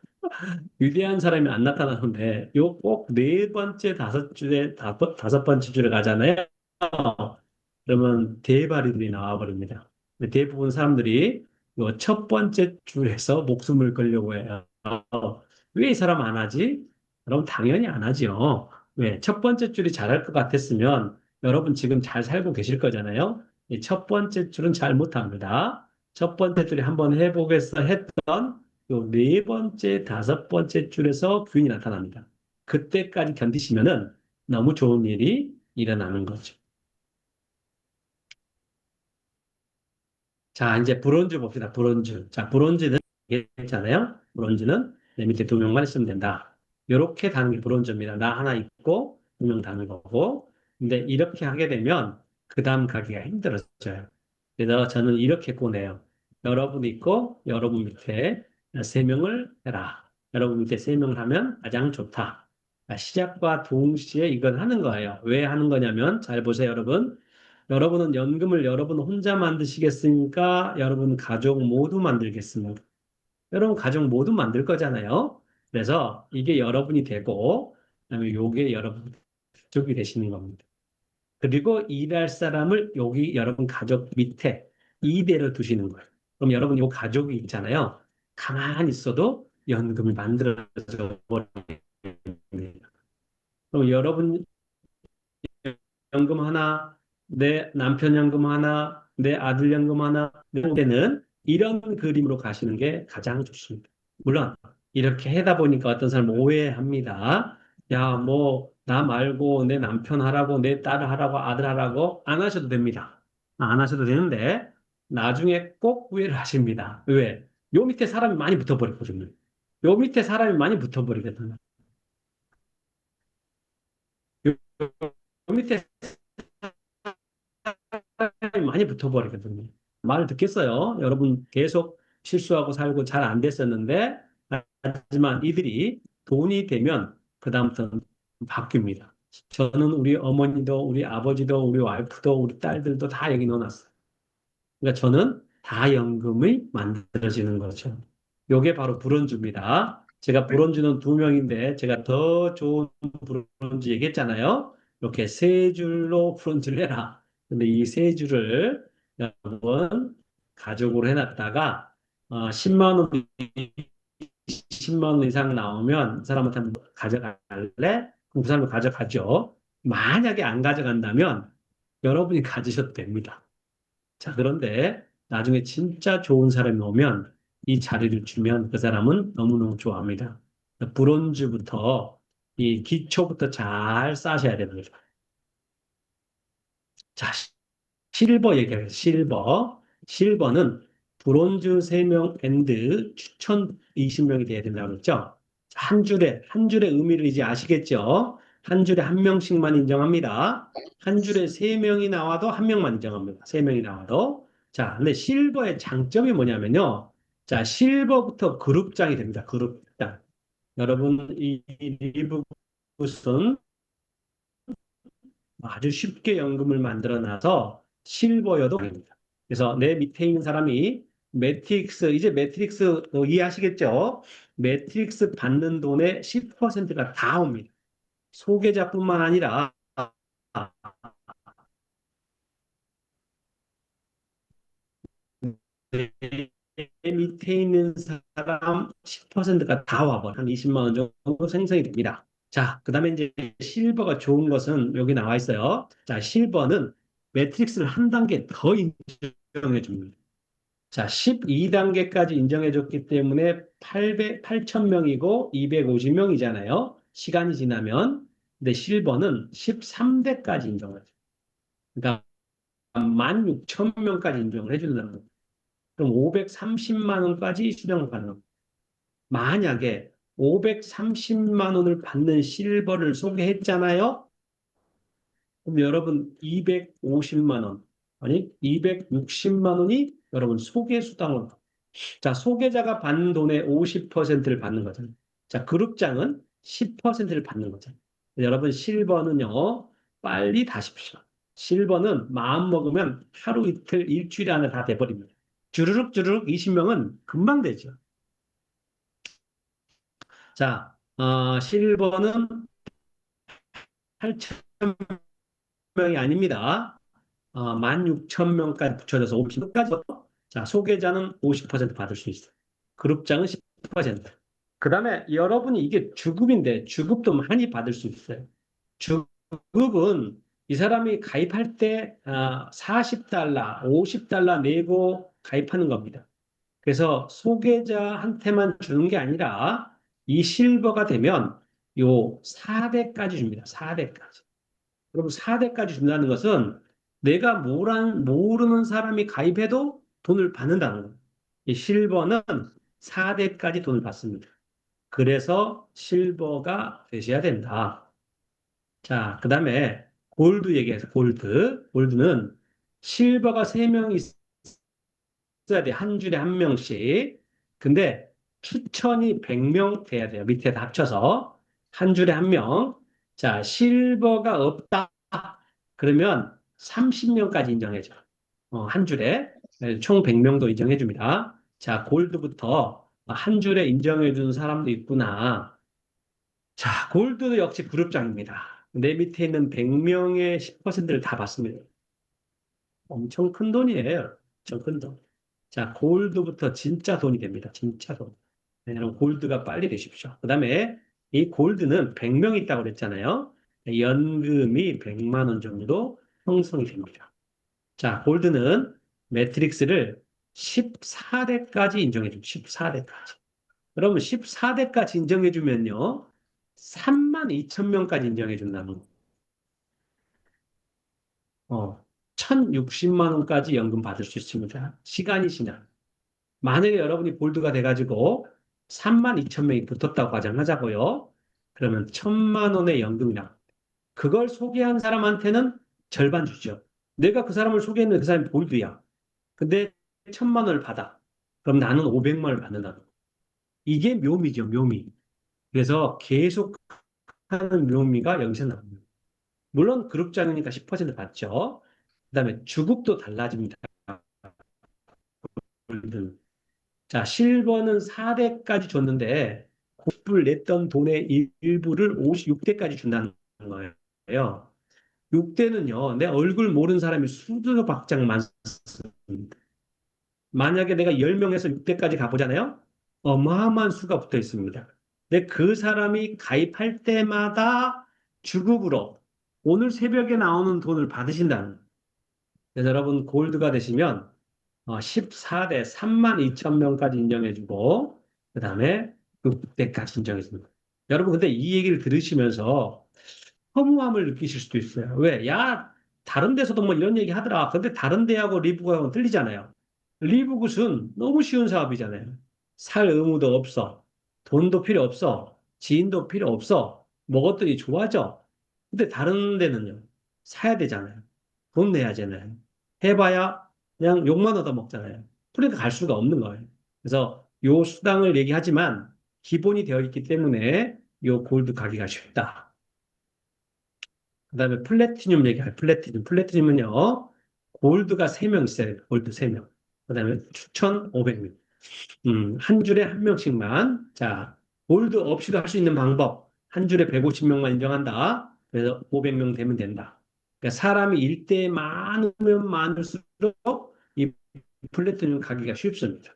위대한 사람이 안 나타나는데, 요 꼭 네 번째, 다섯 번째 줄에 가잖아요. 그러면 대바리들이 나와버립니다. 근데 대부분 사람들이 요 첫 번째 줄에서 목숨을 걸려고 해요. 왜 이 사람 안 하지? 여러분, 당연히 안 하죠. 왜? 첫 번째 줄이 잘할 것 같았으면 여러분 지금 잘 살고 계실 거잖아요. 이 첫 번째 줄은 잘 못합니다. 첫 번째 줄이 한번 해보겠어 했던 요 네 번째, 다섯 번째 줄에서 균이 나타납니다. 그때까지 견디시면은 너무 좋은 일이 일어나는 거죠. 자, 이제 브론즈 봅시다. 브론즈. 자, 브론즈는 괜찮아요? 브론즈는 내 밑에 2명만 있으면 된다. 이렇게 다는 게 브론즈입니다. 나 하나 있고 2명 다는 거고. 근데 이렇게 하게 되면 그 다음 가기가 힘들어져요. 그래서 저는 이렇게 꼬내요. 여러분 있고 여러분 밑에 3명을 해라. 여러분 밑에 3명을 하면 가장 좋다. 자, 시작과 동시에 이걸 하는 거예요. 왜 하는 거냐면 잘 보세요, 여러분. 여러분은 연금을 여러분 혼자 만드시겠습니까? 여러분 가족 모두 만들겠습니까? 여러분 가족 모두 만들 거잖아요. 그래서 이게 여러분이 되고, 그다음에 요게 여러분 가족이 되시는 겁니다. 그리고 일할 사람을 여기 여러분 가족 밑에 이대로 두시는 거예요. 그럼 여러분 요 가족이 있잖아요. 가만히 있어도 연금이 만들어져 버립니다. 그럼 여러분 연금 하나, 내 남편 연금 하나, 내 아들 연금 하나, 때는 이런 그림으로 가시는 게 가장 좋습니다. 물론 이렇게 하다 보니까 어떤 사람 오해합니다. 야, 뭐 나 말고 내 남편 하라고, 내 딸 하라고, 아들 하라고 안 하셔도 됩니다. 안 하셔도 되는데, 나중에 꼭 후회를 하십니다. 왜? 요 밑에 사람이 많이 붙어버리거든요. 요 밑에 사람이 많이 붙어버리거든요. 요, 요 밑에 사람이 많이 붙어버리거든요. 말을 듣겠어요. 여러분 계속 실수하고 살고 잘 안 됐었는데, 하지만 이들이 돈이 되면 그다음부터는 바뀝니다. 저는 우리 어머니도, 우리 아버지도, 우리 와이프도, 우리 딸들도 다 여기 넣어놨어요. 그러니까 저는 다연금이 만들어지는 거죠. 요게 바로 브론즈입니다. 제가 브론즈는 두 명인데 제가 더 좋은 브론즈 얘기했잖아요. 이렇게 세 줄로 브론즈를 해라. 근데 이 세 줄을 여러분 가족으로 해놨다가 10만 원, 10만 원 이상 나오면 그 사람한테 한번 가져갈래? 그럼 그 사람이 가져가죠. 만약에 안 가져간다면 여러분이 가지셔도 됩니다. 자, 그런데 나중에 진짜 좋은 사람이 오면 이 자리를 주면 그 사람은 너무너무 좋아합니다. 브론즈부터 이 기초부터 잘 쌓으셔야 됩니다. 자, 실버 얘기해요. 실버. 실버는 브론즈 3명 앤드 추천 20명이 돼야 된다고 그랬죠? 한 줄의 의미를 이제 아시겠죠? 한 줄에 한 명씩만 인정합니다. 한 줄에 3명이 나와도 한 명만 인정합니다. 3명이 나와도. 자, 근데 실버의 장점이 뭐냐면요. 자, 실버부터 그룹장이 됩니다. 그룹장. 여러분, 이 리브굿은 아주 쉽게 연금을 만들어 놔서 실버여도 됩니다. 그래서 내 밑에 있는 사람이 매트릭스, 이제 매트릭스 이해하시겠죠? 매트릭스 받는 돈의 10%가 다 옵니다. 소개자뿐만 아니라 내 밑에 있는 사람 10%가 다 와버려. 한 20만 원 정도 생성이 됩니다. 자, 그 다음에 이제 실버가 좋은 것은 여기 나와 있어요. 자, 실버는 매트릭스를 한 단계 더 인정해 줍니다. 자, 12단계까지 인정해 줬기 때문에 8,000명이고 250명이잖아요. 시간이 지나면. 근데 실버는 13대까지 인정을 해요. 그러니까 16,000명까지 인정을 해준다는 거예요. 그럼 530만 원까지 수령 가능합니다. 만약에 530만 원을 받는 실버를 소개했잖아요. 그럼 여러분 250만 원, 아니 260만 원이 여러분 소개 수당으로. 자, 소개자가 받는 돈의 50%를 받는 거잖아요. 자, 그룹장은 10%를 받는 거잖아요. 여러분 실버는요, 빨리 다십시오. 실버는 마음 먹으면 하루 이틀 일주일 안에 다 돼버립니다. 주르륵 주르륵 20명은 금방 되죠. 자, 실버는 8,000명이 아닙니다. 16,000명까지 붙여져서 50명까지. 자, 소개자는 50% 받을 수 있어요. 그룹장은 10%. 그 다음에 여러분이 이게 주급인데 주급도 많이 받을 수 있어요. 주급은 이 사람이 가입할 때 40달러, 50달러 내고 가입하는 겁니다. 그래서 소개자한테만 주는 게 아니라 이 실버가 되면 요 4대까지 줍니다. 4대까지. 그럼 4대까지 준다는 것은 내가 모르는 사람이 가입해도 돈을 받는다는 거예요. 이 실버는 4대까지 돈을 받습니다. 그래서 실버가 되셔야 된다. 자, 그 다음에 골드 얘기해서 골드. 골드는 실버가 3명이 있어야 돼. 한 줄에 한 명씩. 근데 추천이 100명 돼야 돼요. 밑에 다 합쳐서. 한 줄에 한 명. 자, 실버가 없다. 그러면 30명까지 인정해줘. 한 줄에. 네, 총 100명도 인정해줍니다. 자, 골드부터 한 줄에 인정해주는 사람도 있구나. 자, 골드도 역시 그룹장입니다. 내 밑에 있는 100명의 10%를 다 받습니다. 엄청 큰 돈이에요. 엄청 큰 돈. 자, 골드부터 진짜 돈이 됩니다. 진짜 돈. 네, 여러분, 골드가 빨리 되십시오. 그 다음에 이 골드는 100명 있다고 그랬잖아요. 연금이 100만 원 정도 형성이 됩니다. 자, 골드는 매트릭스를 14대까지 인정해 줍니다. 14대까지. 그러면 14대까지 인정해 주면요. 3만 2천 명까지 인정해 준다는 거. 1060만 원까지 연금 받을 수 있습니다. 시간이 지나. 만약에 여러분이 골드가 돼가지고 3만 2천 명이 붙었다고 가정하자고요. 그러면 1,000만 원의 연금이 나. 그걸 소개한 사람한테는 절반 주죠. 내가 그 사람을 소개했는데 그 사람이 골드야. 근데 1,000만 원을 받아. 그럼 나는 500만 원을 받는다. 이게 묘미죠, 묘미. 그래서 계속 하는 묘미가 여기서 나옵니다. 물론 그룹장이니까 10% 받죠. 그다음에 주급도 달라집니다. 자, 실버는 4대까지 줬는데 90불 냈던 돈의 일부를 56대까지 준다는 거예요. 6대는요, 내 얼굴 모르는 사람이 수두박장 많습니다. 만약에 내가 10명에서 6대까지 가보잖아요? 어마어마한 수가 붙어 있습니다. 근데 그 사람이 가입할 때마다 주급으로 오늘 새벽에 나오는 돈을 받으신다는 거예요. 그래서 여러분 골드가 되시면 14대 3만 2천 명까지 인정해주고 그 다음에 6대까지 인정해줍니다. 여러분 근데 이 얘기를 들으시면서 허무함을 느끼실 수도 있어요. 왜? 야, 다른 데서도 뭐 이런 얘기 하더라. 근데 다른 데하고 리브하고 틀리잖아요. 리브굿은 너무 쉬운 사업이잖아요. 살 의무도 없어. 돈도 필요 없어. 지인도 필요 없어. 먹었더니 좋아져. 근데 다른 데는요. 사야 되잖아요. 돈 내야잖아요. 해봐야 그냥 욕만 얻어먹잖아요. 그러니까 갈 수가 없는 거예요. 그래서 요 수당을 얘기하지만 기본이 되어 있기 때문에 요 골드 가기가 쉽다. 그다음에 플래티늄 얘기할 플래티늄. 플래티늄은요. 골드가 3명 있어요. 골드 3명. 그다음에 추천 500명. 한 줄에 한 명씩만. 자, 골드 없이도 할 수 있는 방법. 한 줄에 150명만 인정한다. 그래서 500명 되면 된다. 그러니까 사람이 일대에 많으면 많을수록 이 플래티늄 가기가 쉽습니다.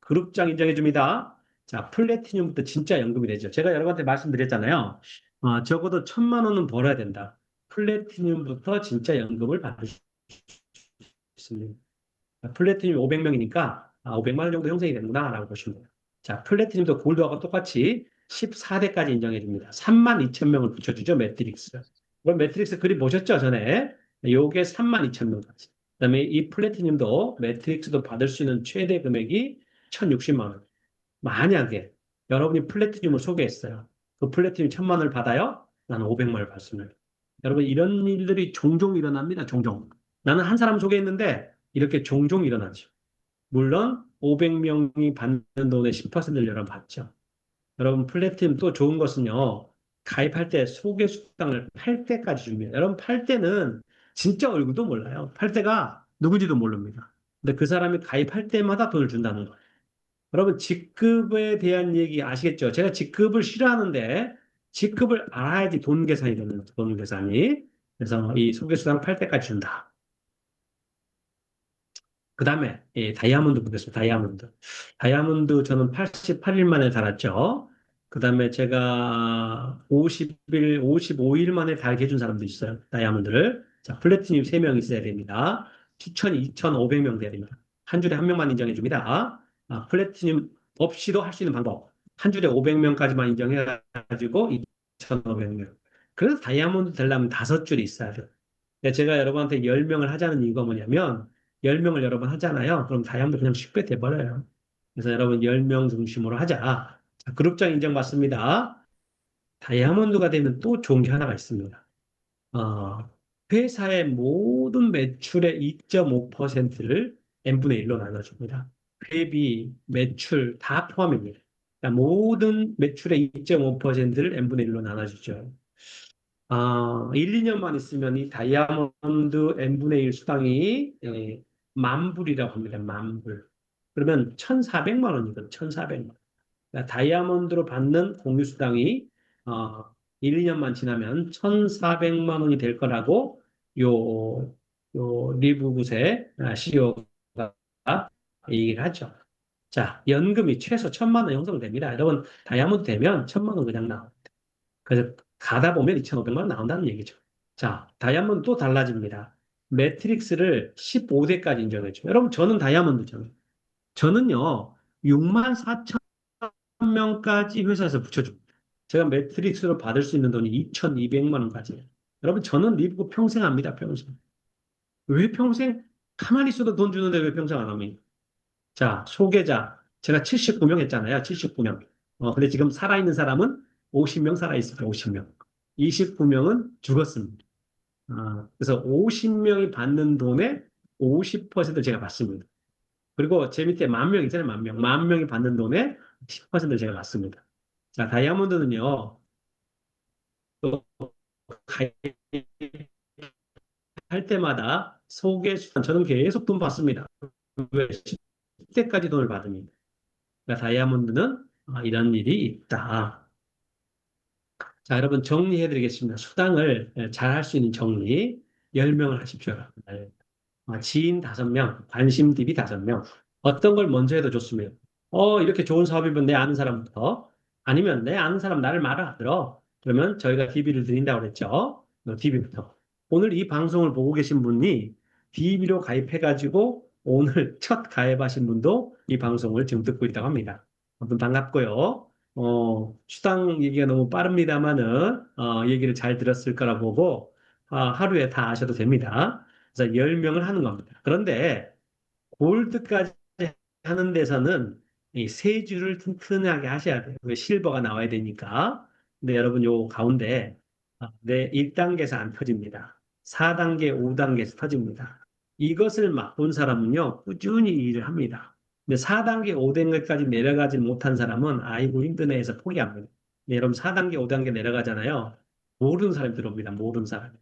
그룹장 인정해 줍니다. 자, 플래티늄부터 진짜 연금이 되죠. 제가 여러분한테 말씀드렸잖아요. 적어도 1,000만 원은 벌어야 된다. 플래티늄부터 진짜 연금을 받을 수 있습니다. 플래티늄 500명이니까 500만 원 정도 형성이 되는구나라고 보시면 돼요. 자, 플래티늄도 골드하고 똑같이 14대까지 인정해 줍니다. 3만 2천 명을 붙여주죠, 매트릭스. 그럼 매트릭스 그림 보셨죠, 전에? 요게 3만 2천 명까지. 그다음에 이 플래티늄도 매트릭스도 받을 수 있는 최대 금액이 1,060만 원. 만약에 여러분이 플래티늄을 소개했어요. 그 플래티늄 1,000만 원을 받아요? 나는 500만 원을 받습니다. 여러분, 이런 일들이 종종 일어납니다, 종종. 나는 한 사람 소개했는데 이렇게 종종 일어나죠. 물론 500명이 받는 돈의 10%를 여러분 받죠. 여러분 플래티넘 또 좋은 것은요. 가입할 때 소개 수당을 8대까지 줍니다. 여러분 8대는 진짜 얼굴도 몰라요. 8대가 누군지도 모릅니다. 근데 그 사람이 가입할 때마다 돈을 준다는 거예요. 여러분 직급에 대한 얘기 아시겠죠? 제가 직급을 싫어하는데 직급을 알아야지 돈 계산이 되는 거죠. 돈 계산이. 그래서 이 소개 수당 8대까지 준다. 그 다음에 다이아몬드 보겠습니다. 다이아몬드. 다이아몬드 저는 88일 만에 달았죠. 그 다음에 제가 50일, 55일 만에 달게 해준 사람도 있어요. 다이아몬드를. 자, 플래티늄 3명 있어야 됩니다. 추천이 2,500명 돼야 됩니다. 한 줄에 한 명만 인정해 줍니다. 플래티늄 없이도 할 수 있는 방법. 한 줄에 500명까지만 인정해가지고 2,500명. 그래서 다이아몬드 되려면 5줄이 있어야 돼요. 제가 여러분한테 10명을 하자는 이유가 뭐냐면 10명을 여러 번 하잖아요. 그럼 다이아몬드 그냥 쉽게 돼버려요. 그래서 여러분 10명 중심으로 하자. 자, 그룹장 인정받습니다. 다이아몬드가 되면 또 좋은 게 하나가 있습니다. 어, 회사의 모든 매출의 2.5%를 n분의 1로 나눠줍니다. 회비, 매출 다 포함입니다. 그러니까 모든 매출의 2.5%를 n분의 1로 나눠주죠. 1, 2년만 있으면 이 다이아몬드 n분의 1 수당이 만 불이라고 합니다. 만 불. 그러면 1,400만 원이거든. 1,400만 원. 그러니까 다이아몬드로 받는 공유 수당이 1, 2년만 지나면 1,400만 원이 될 거라고 요, 리브굿의 CEO가 얘기를 하죠. 자, 연금이 최소 1,000만 원 형성됩니다. 여러분, 다이아몬드 되면 1,000만 원 그냥 나옵니다. 그래서 가다 보면 2,500만 원 나온다는 얘기죠. 자, 다이아몬드 또 달라집니다. 매트릭스를 15대까지 인정해줘요. 여러분, 저는 다이아몬드죠. 저는요, 6만 4천 명까지 회사에서 붙여줍니다. 제가 매트릭스로 받을 수 있는 돈이 2,200만 원까지. 여러분, 저는 리브고 평생 합니다, 평생. 왜 평생 가만히 있어도 돈 주는데 왜 평생 안 합니까? 자, 소개자. 제가 79명 했잖아요. 79명. 근데 지금 살아있는 사람은 50명 살아있습니다. 50명. 29명은 죽었습니다. 그래서 50명이 받는 돈의 50%를 제가 받습니다. 그리고 제 밑에 만 명 있잖아요. 만 명. 만 명이 받는 돈의 10%를 제가 받습니다. 자, 다이아몬드는요, 또 가입할 때마다 저는 계속 돈 받습니다. 왜? 10대까지 돈을 받습니다. 그러니까 다이아몬드는 이런 일이 있다. 자, 여러분 정리해 드리겠습니다. 수당을 잘 할 수 있는 정리 10명을 하십시오. 지인 5명, 관심 DB 5명. 어떤 걸 먼저 해도 좋습니다. 이렇게 좋은 사업이면 내 아는 사람부터. 아니면 내 아는 사람 나를 말 알아들어. 그러면 저희가 DB를 드린다고 그랬죠. DB부터. 오늘 이 방송을 보고 계신 분이 DB로 가입해가지고 오늘 첫 가입하신 분도 이 방송을 지금 듣고 있다고 합니다. 아무튼 반갑고요. 수당 얘기가 너무 빠릅니다만은, 얘기를 잘 들었을 거라 보고, 하루에 다 아셔도 됩니다. 그래서 10명을 하는 겁니다. 그런데 골드까지 하는 데서는 이 세 줄을 튼튼하게 하셔야 돼요. 왜 실버가 나와야 되니까. 근데 여러분 요 가운데 내 1단계에서 안 터집니다. 4단계, 5단계에서 터집니다. 이것을 맛본 사람은요, 꾸준히 일을 합니다. 근데 4단계, 5단계까지 내려가지 못한 사람은 아이고 힘드네 해서 포기합니다. 근데 여러분 4단계, 5단계 내려가잖아요. 모르는 사람이 들어옵니다. 모르는 사람.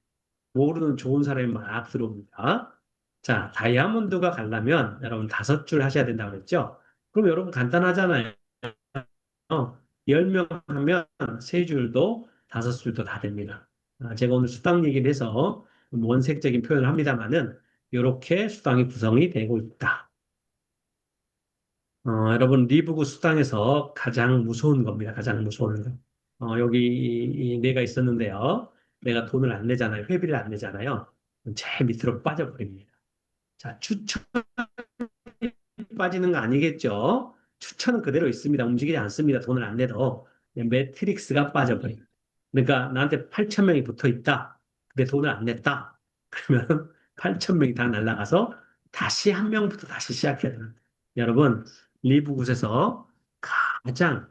모르는 좋은 사람이 막 들어옵니다. 자, 다이아몬드가 가려면 여러분 5줄 하셔야 된다고 그랬죠? 그럼 여러분 간단하잖아요. 10명 하면 3줄도 5줄도 다 됩니다. 제가 오늘 수당 얘기를 해서 원색적인 표현을 합니다만은 이렇게 수당이 구성이 되고 있다. 여러분 리브구 수당에서 가장 무서운 겁니다. 가장 무서운 거. 여기 내가 있었는데요. 내가 돈을 안 내잖아요. 회비를 안 내잖아요. 제일 밑으로 빠져버립니다. 자, 추천이 빠지는 거 아니겠죠? 추천은 그대로 있습니다. 움직이지 않습니다. 돈을 안 내도. 그냥 매트릭스가 빠져버립니다. 그러니까 나한테 8천 명이 붙어 있다. 근데 돈을 안 냈다. 그러면 8천 명이 다 날아가서 다시 한 명부터 다시 시작해야 됩니다. 여러분, 리브굿에서 가장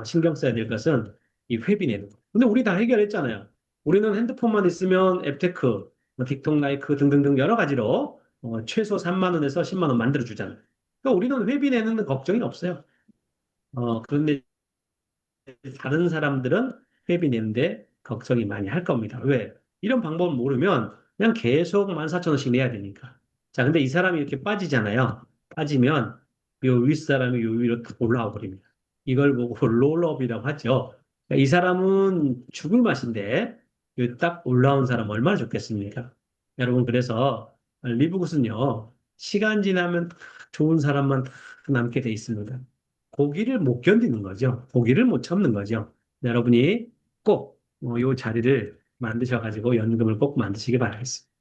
신경 써야 될 것은 이 회비 내는 거. 근데 우리 다 해결했잖아요. 우리는 핸드폰만 있으면 앱테크, 틱톡 라이크 등등등 여러 가지로 최소 3만 원에서 10만 원 만들어 주잖아요. 그러니까 우리는 회비 내는 걱정이 없어요. 그런데 다른 사람들은 회비 내는데 걱정이 많이 할 겁니다. 왜? 이런 방법을 모르면 그냥 계속 14,000원씩 내야 되니까. 자, 근데 이 사람이 이렇게 빠지잖아요. 빠지면 요 윗사람이 요 위로 탁 올라와 버립니다. 이걸 보고 롤업이라고 하죠. 그러니까 이 사람은 죽을 맛인데 딱 올라온 사람 얼마나 좋겠습니까? 여러분, 그래서 리브굿은요, 시간 지나면 딱 좋은 사람만 딱 남게 돼 있습니다. 고기를 못 견디는 거죠. 고기를 못 참는 거죠. 여러분이 꼭 이 자리를 만드셔가지고 연금을 꼭 만드시기 바라겠습니다.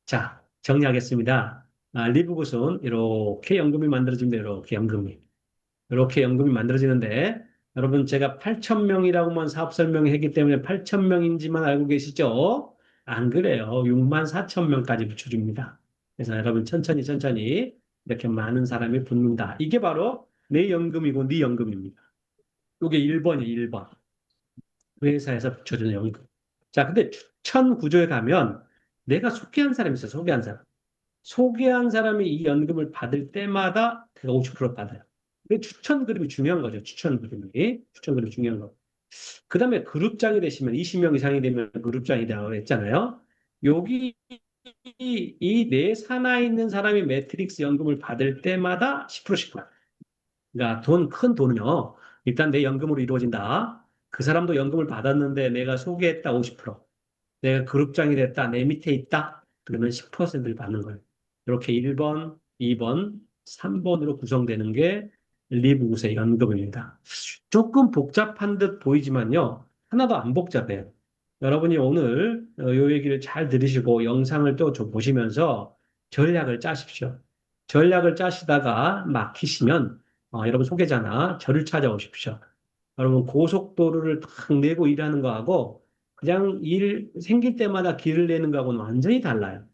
자, 정리하겠습니다. 리브굿은 이렇게 연금이 만들어집니다. 이렇게 연금이 만들어지는데 여러분 제가 8천 명이라고만 사업 설명했기 때문에 8천 명인지만 알고 계시죠? 안 그래요. 6만 4천 명까지 붙여줍니다. 그래서 여러분 천천히 이렇게 많은 사람이 붙는다. 이게 바로 내 연금이고 네 연금입니다. 이게 1번이에요, 1번. 회사에서 붙여주는 연금. 자, 근데 추천 구조에 가면 내가 소개한 사람이 있어요, 소개한 사람. 소개한 사람이 이 연금을 받을 때마다 그가 50% 받아요. 근데 추천 그룹이 중요한 거죠. 추천 그룹이. 추천 그룹이 중요한 거. 그 다음에 그룹장이 되시면 20명 이상이 되면 그룹장이 되라고 했잖아요. 여기 이 내 산하에 있는 사람이 매트릭스 연금을 받을 때마다 10%씩 받아요. 그러니까 큰 돈은요. 일단 내 연금으로 이루어진다. 그 사람도 연금을 받았는데 내가 소개했다 50%. 내가 그룹장이 됐다. 내 밑에 있다. 그러면 10%를 받는 거예요. 이렇게 1번, 2번, 3번으로 구성되는 게 리브굿의 연금입니다. 조금 복잡한 듯 보이지만요. 하나도 안 복잡해요. 여러분이 오늘 이 얘기를 잘 들으시고 영상을 또 좀 보시면서 전략을 짜십시오. 전략을 짜시다가 막히시면 여러분 소개자나 저를 찾아오십시오. 여러분 고속도로를 탁 내고 일하는 거하고 그냥 일 생길 때마다 길을 내는 거하고는 완전히 달라요.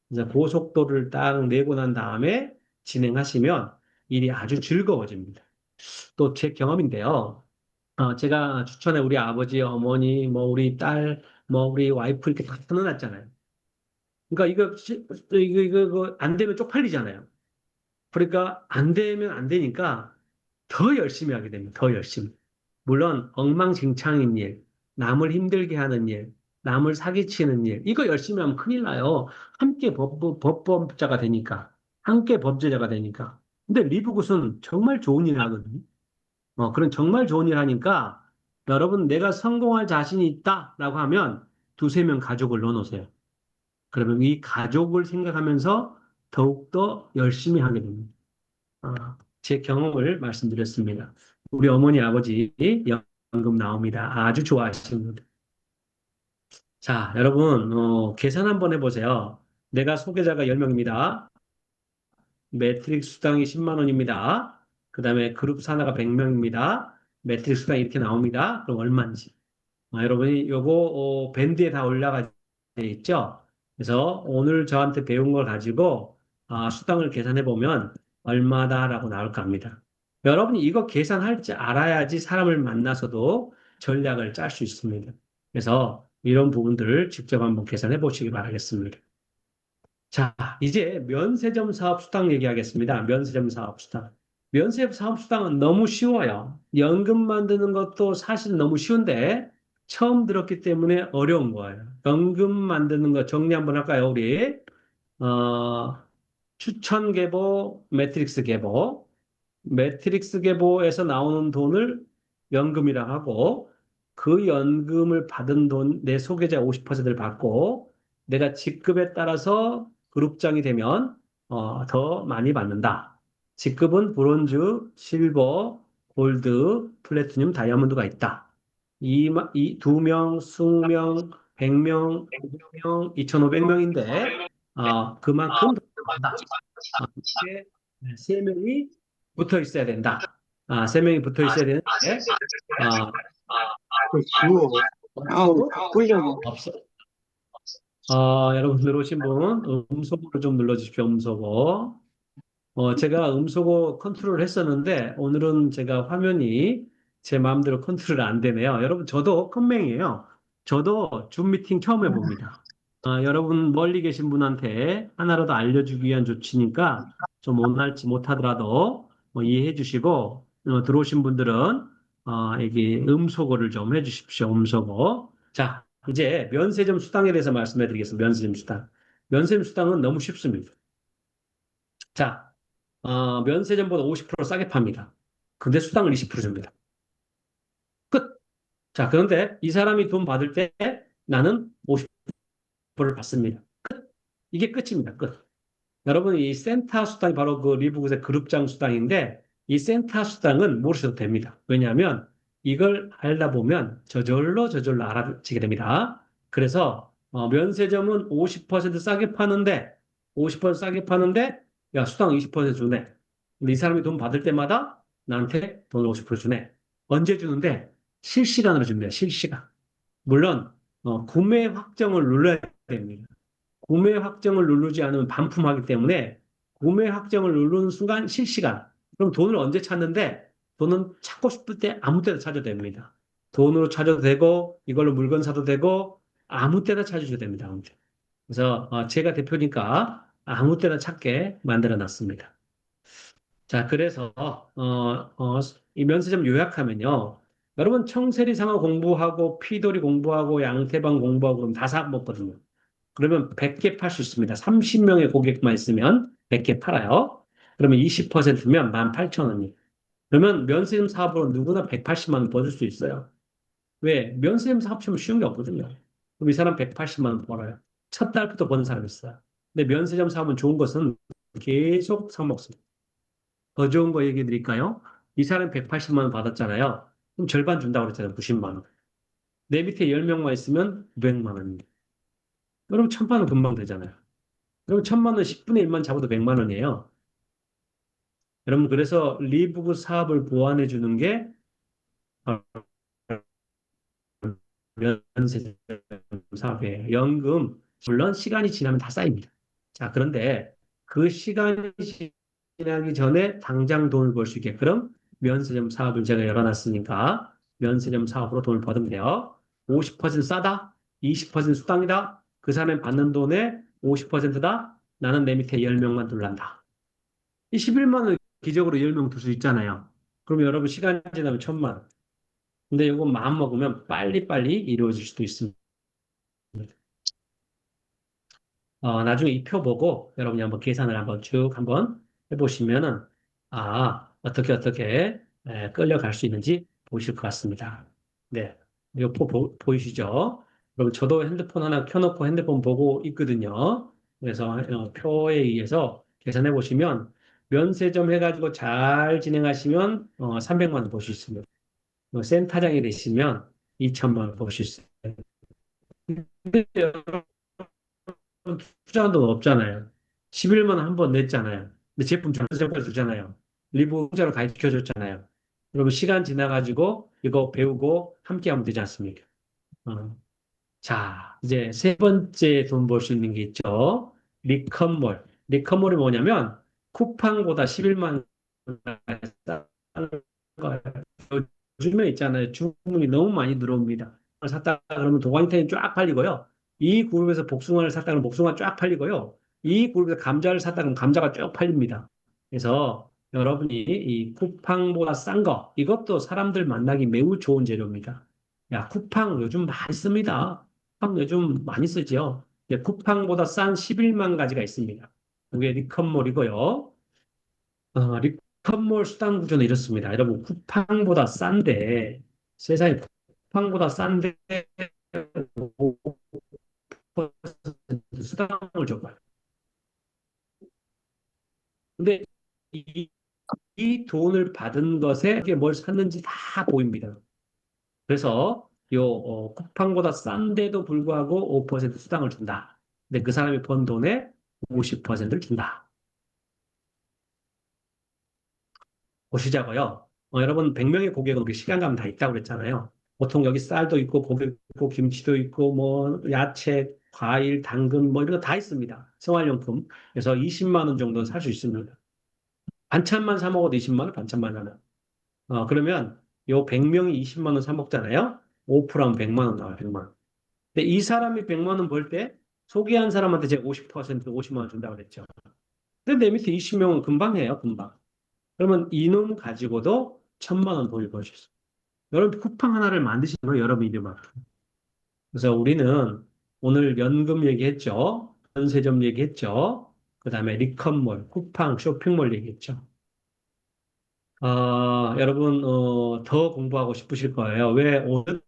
그래서 고속도를 딱 내고 난 다음에 진행하시면 일이 아주 즐거워집니다. 또 제 경험인데요. 제가 추천해 우리 아버지, 어머니, 뭐 우리 딸, 뭐 우리 와이프 이렇게 다 터놓았잖아요. 그러니까 이거 안 되면 쪽팔리잖아요. 그러니까 안 되면 안 되니까 더 열심히 하게 됩니다. 더 열심히. 물론 엉망진창인 일, 남을 힘들게 하는 일, 남을 사기치는 일, 이거 열심히 하면 큰일 나요. 함께 법범자가 되니까. 함께 범죄자가 되니까. 근데 리브굿은 정말 좋은 일 하거든요. 그런 정말 좋은 일 하니까 여러분 내가 성공할 자신이 있다라고 하면 두세 명 가족을 넣어놓으세요. 그러면 이 가족을 생각하면서 더욱더 열심히 하게 됩니다. 제 경험을 말씀드렸습니다. 우리 어머니, 아버지 연금 나옵니다. 아주 좋아하십니다. 자, 여러분, 계산 한번 해보세요. 내가 소개자가 10명입니다. 매트릭스 수당이 10만 원입니다. 그 다음에 그룹 산하가 100명입니다. 매트릭스 수당이 이렇게 나옵니다. 그럼 얼마인지. 여러분이 요거 밴드에 다 올라가 있죠? 그래서 오늘 저한테 배운 걸 가지고 수당을 계산해 보면 얼마다라고 나올까 합니다. 여러분이 이거 계산할 줄 알아야지 사람을 만나서도 전략을 짤 수 있습니다. 그래서 이런 부분들을 직접 한번 계산해 보시기 바라겠습니다. 자, 이제 면세점 사업 수당 얘기하겠습니다. 면세점 사업 수당. 면세 사업 수당은 너무 쉬워요. 연금 만드는 것도 사실 너무 쉬운데 처음 들었기 때문에 어려운 거예요. 연금 만드는 거 정리 한번 할까요, 우리? 어, 추천 계보, 매트릭스 계보. 매트릭스 계보에서 나오는 돈을 연금이라 하고 그 연금을 받은 돈, 내 소개자 50%를 받고 내가 직급에 따라서 그룹장이 되면 더 많이 받는다. 직급은 브론즈, 실버, 골드, 플래티늄, 다이아몬드가 있다. 이 2명, 20명, 100명, 500명, 2,500명인데 그만큼 더 받는다. 이게 세 명이 붙어 있어야 된다. 세 명이 붙어 있어야 되는데, 지워. 아우, 바꾸려고. 없어. 여러분 들어오신 분, 음소거를 좀 눌러주십시오, 음소거. 제가 음소거 컨트롤 했었는데, 오늘은 제가 화면이 제 마음대로 컨트롤 안 되네요. 여러분, 저도 컴맹이에요. 저도 줌 미팅 처음 해봅니다. 여러분 멀리 계신 분한테 하나라도 알려주기 위한 조치니까 좀 원할지 못하더라도 이해해 주시고 들어오신 분들은 여기 음소거를 좀 해주십시오. 음소거. 자, 이제 면세점 수당에 대해서 말씀해 드리겠습니다. 면세점 수당. 면세점 수당은 너무 쉽습니다. 자, 면세점보다 50% 싸게 팝니다. 근데 수당을 20% 줍니다. 끝. 자, 그런데 이 사람이 돈 받을 때 나는 50%를 받습니다. 이게 끝입니다. 끝. 여러분, 이 센터 수당이 바로 그 리브굿의 그룹장 수당인데, 이 센터 수당은 모르셔도 됩니다. 왜냐하면 이걸 알다 보면 저절로 알아지게 됩니다. 그래서 면세점은 50% 싸게 파는데, 50% 싸게 파는데, 야, 수당 20% 주네. 근데 이 사람이 돈 받을 때마다 나한테 돈 50% 주네. 언제 주는데? 실시간으로 줍니다. 실시간. 물론, 구매 확정을 눌러야 됩니다. 구매 확정을 누르지 않으면 반품하기 때문에 구매 확정을 누르는 순간 실시간. 그럼 돈을 언제 찾는데 돈은 찾고 싶을 때 아무 때나 찾아도 됩니다. 돈으로 찾아도 되고 이걸로 물건 사도 되고 아무 때나 찾으셔도 됩니다. 아무 때. 그래서 제가 대표니까 아무 때나 찾게 만들어 놨습니다. 자, 그래서 이 면세점 요약하면요. 여러분 청세리상어 공부하고 피돌이 공부하고 양태방 공부하고 그럼 다 사먹거든요. 그러면 100개 팔 수 있습니다. 30명의 고객만 있으면 100개 팔아요. 그러면 20%면 18,000원이에요. 그러면 면세점 사업으로 누구나 180만 원 벌을 수 있어요. 왜? 면세점 사업처럼 쉬운 게 없거든요. 그럼 이 사람 180만 원 벌어요. 첫 달부터 버는 사람이 있어요. 근데 면세점 사업은 좋은 것은 계속 사먹습니다. 더 좋은 거 얘기해 드릴까요? 이 사람 180만 원 받았잖아요. 그럼 절반 준다고 그랬잖아요. 90만 원. 내 밑에 10명만 있으면 900만 원입니다. 그럼 1000만 원 금방 되잖아요. 그럼 1000만 원 10분의 1만 잡아도 100만 원이에요. 여러분, 그래서 리브그 사업을 보완해 주는 게 면세점입니다. 사업이에요. 연금, 물론 시간이 지나면 다 쌓입니다. 자, 그런데 그 시간이 지나기 전에 당장 돈을 벌 수 있게끔 면세점 사업을 제가 열어놨으니까 면세점 사업으로 돈을 벌으면 돼요. 50% 싸다? 20% 수당이다? 그 사람이 받는 돈의 50%다? 나는 내 밑에 10명만 둘란다. 이 11만 원 기적으로 10명 둘 수 있잖아요. 그럼 여러분 시간 지나면 1000만 원. 근데 이거 마음 먹으면 빨리빨리 이루어질 수도 있습니다. 나중에 이 표 보고 여러분이 한번 계산을 한번 쭉 한번 해보시면은, 어떻게 끌려갈 수 있는지 보실 것 같습니다. 네. 이 표 보이시죠? 여러분, 저도 핸드폰 하나 켜놓고 핸드폰 보고 있거든요. 그래서 표에 의해서 계산해 보시면 면세점 해가지고 잘 진행하시면 300만 원 보실 수 있습니다. 센터장이 되시면 2천만 원 보실 수 있어요. 근데 투자한 돈 없잖아요. 11만 원 한 번 냈잖아요. 근데 제품 전세점까지 주잖아요. 리브 공짜로 가입시켜줬잖아요. 여러분 시간 지나가지고 이거 배우고 함께 하면 되지 않습니까? 어. 자, 이제 세 번째 돈 벌 수 있는 게 있죠. 리컨몰. 리컨몰이 뭐냐면 쿠팡보다 11만 원 싼 거예요. 요즘에 있잖아요. 주문이 너무 많이 들어옵니다. 샀다 그러면 도가니탕이 쫙 팔리고요. 이 그룹에서 복숭아를 샀다 그러면 복숭아 쫙 팔리고요. 이 그룹에서 감자를 샀다 그러면 감자가 쭉 팔립니다. 그래서 여러분이 이 쿠팡보다 싼 거, 이것도 사람들 만나기 매우 좋은 재료입니다. 야, 쿠팡 요즘 많이 씁니다. 쿠팡 요즘 많이 쓰죠. 예, 쿠팡보다 싼 11만 가지가 있습니다. 그게 리컨몰이고요. 리컨몰 수당 구조는 이렇습니다. 여러분, 쿠팡보다 싼데, 세상에 쿠팡보다 싼데, 5% 수당을 줘봐요. 근데 이 돈을 받은 것에 이게 뭘 샀는지 다 보입니다. 그래서 쿠팡보다 싼데도 불구하고 5% 수당을 준다. 근데 그 사람이 번 돈의 50%를 준다. 보시자고요. 여러분 100명의 고객은 우리 시간감 다 있다고 그랬잖아요. 보통 여기 쌀도 있고 고기 있고 김치도 있고 뭐 야채, 과일, 당근 뭐 이런 거 다 있습니다. 생활용품. 그래서 20만 원 정도는 살 수 있습니다. 반찬만 사 먹어도 20만 원, 반찬만 하나. 그러면 요 100명이 20만 원 사 먹잖아요. 5%하면 100만 원 나와요, 100만 원. 근데 이 사람이 100만 원 벌 때 소개한 사람한테 제가 50% 50만 원 준다고 그랬죠. 근데 내 밑에 20명은 금방 해요, 금방. 그러면 이놈 가지고도 1000만 원 돈을 벌 수 있어요. 여러분 쿠팡 하나를 만드시는 거 여러분 이름만. 그래서 우리는 오늘 연금 얘기했죠. 전세점 얘기했죠. 그다음에 리컨몰, 쿠팡, 쇼핑몰 얘기했죠. 여러분 더 공부하고 싶으실 거예요. 왜 오늘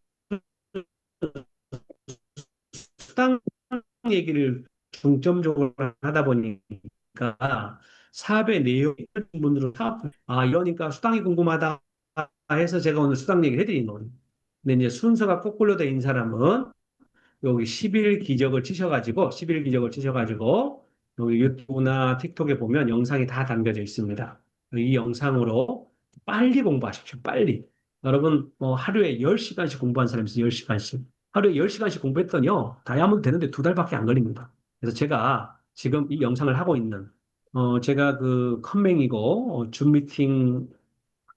수당 얘기를 중점적으로 하다 보니까 사업의 내용이 분들은 이러니까 수당이 궁금하다 해서 제가 오늘 수당 얘기를 해드린 거예요. 근데 이제 순서가 거꾸로 된 사람은 여기 10일 기적을 치셔가지고, 10일 기적을 치셔가지고, 여기 유튜브나 틱톡에 보면 영상이 다 담겨져 있습니다. 이 영상으로 빨리 공부하십시오. 빨리. 여러분, 하루에 10시간씩 공부한 사람이 있어요. 10시간씩. 하루에 10시간씩 공부했더니요. 다이아몬드 되는데 2달밖에 안 걸립니다. 그래서 제가 지금 이 영상을 하고 있는, 제가 그 컴맹이고, 줌 미팅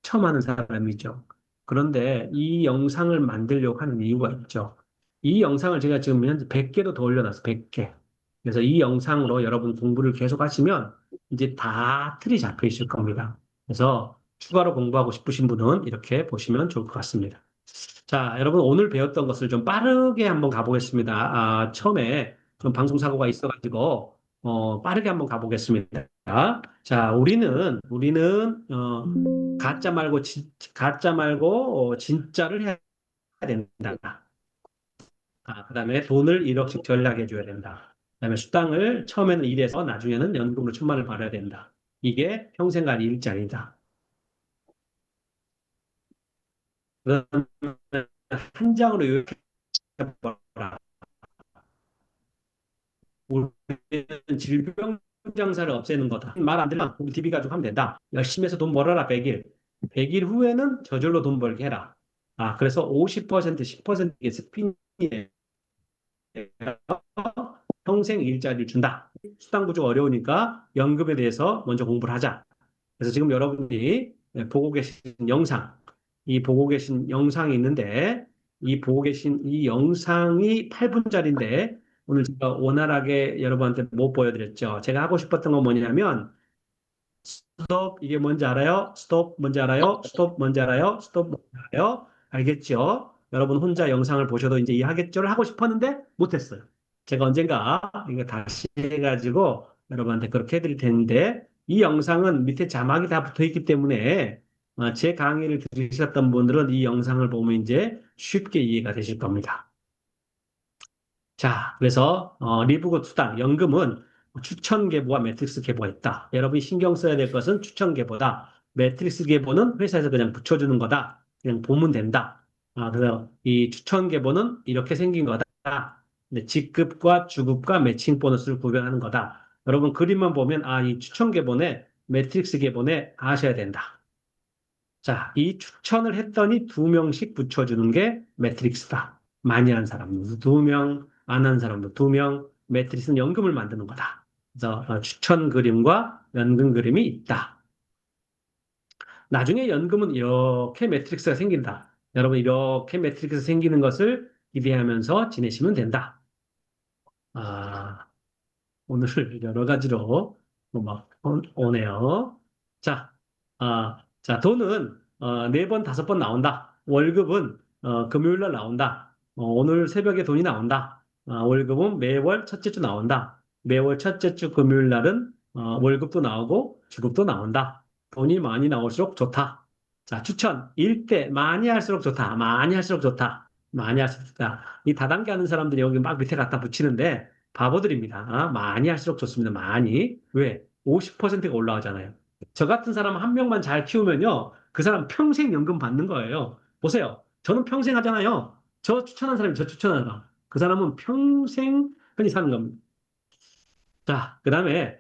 처음 하는 사람이죠. 그런데 이 영상을 만들려고 하는 이유가 있죠. 이 영상을 제가 지금 현재 100개도 더 올려놨어요. 100개. 그래서 이 영상으로 여러분 공부를 계속 하시면 이제 다 틀이 잡혀 있을 겁니다. 그래서 추가로 공부하고 싶으신 분은 이렇게 보시면 좋을 것 같습니다. 자, 여러분 오늘 배웠던 것을 좀 빠르게 한번 가보겠습니다. 처음에 좀 방송 사고가 있어가지고 빠르게 한번 가보겠습니다. 자, 우리는 가짜 말고 진짜를 해야 된다. 그다음에 돈을 1억씩 전략해 줘야 된다. 그다음에 수당을 처음에는 1에서 나중에는 연금으로 1000만 원을 벌어야 된다. 이게 평생갈 일자리다. 그다음에 한 장으로 이렇게 해봐라. 우리는 질병 장사를 없애는 거다. 말 안 들으면 우리 TV 가지고 하면 된다. 열심히 해서 돈 벌어라, 100일. 100일 후에는 저절로 돈 벌게 해라. 그래서 50%, 10%의 스핀이에요. 평생 일자리를 준다. 수당 구조가 어려우니까 연금에 대해서 먼저 공부를 하자. 그래서 지금 여러분이 보고 계신 영상, 이 보고 계신 영상이 있는데, 이 보고 계신 이 영상이 8분짜리인데, 오늘 제가 원활하게 여러분한테 못 보여드렸죠. 제가 하고 싶었던 건 뭐냐면, 스톱, 이게 뭔지 알아요? 스톱, 뭔지 알아요? 스톱, 뭔지 알아요? 스톱, 뭔지 알아요? 알겠죠? 여러분 혼자 영상을 보셔도 이제 이해하겠죠를 하고 싶었는데, 못했어요. 제가 언젠가 이거 다시 해가지고 여러분한테 그렇게 해드릴 텐데, 이 영상은 밑에 자막이 다 붙어 있기 때문에, 제 강의를 들으셨던 분들은 이 영상을 보면 이제 쉽게 이해가 되실 겁니다. 자, 그래서 리브굿 수당, 연금은 추천 계보와 매트릭스 계보가 있다. 여러분이 신경 써야 될 것은 추천 계보다. 매트릭스 계보는 회사에서 그냥 붙여주는 거다. 그냥 보면 된다. 그래서 이 추천 계보는 이렇게 생긴 거다. 근데 직급과 주급과 매칭 보너스를 구별하는 거다. 여러분 그림만 보면 이 추천 계보네, 매트릭스 계보네 아셔야 된다. 자, 이 추천을 했더니 2명씩 붙여주는 게 매트릭스다. 많이 한 사람도 2명, 안 한 사람도 2명, 매트릭스는 연금을 만드는 거다. 그래서 추천 그림과 연금 그림이 있다. 나중에 연금은 이렇게 매트릭스가 생긴다. 여러분 이렇게 매트릭스 생기는 것을 기대하면서 지내시면 된다. 아, 오늘 여러 가지로 막 오네요. 자, 자, 돈은 4번, 5번 나온다. 월급은 금요일 날 나온다. 오늘 새벽에 돈이 나온다. 월급은 매월 첫째 주 나온다. 매월 첫째 주 금요일 날은 월급도 나오고 주급도 나온다. 돈이 많이 나올수록 좋다. 자, 추천. 일대 많이 할수록 좋다. 많이 할수록 좋다. 많이 할수록 좋다. 이 다단계 하는 사람들이 여기 막 밑에 갖다 붙이는데 바보들입니다. 많이 할수록 좋습니다. 많이. 왜? 50%가 올라가잖아요. 저 같은 사람 한 명만 잘 키우면요. 그 사람 평생 연금 받는 거예요. 보세요. 저는 평생 하잖아요. 저 추천한 사람이 저 추천하는 사람. 그 사람은 평생 편히 사는 겁니다. 자, 그 다음에,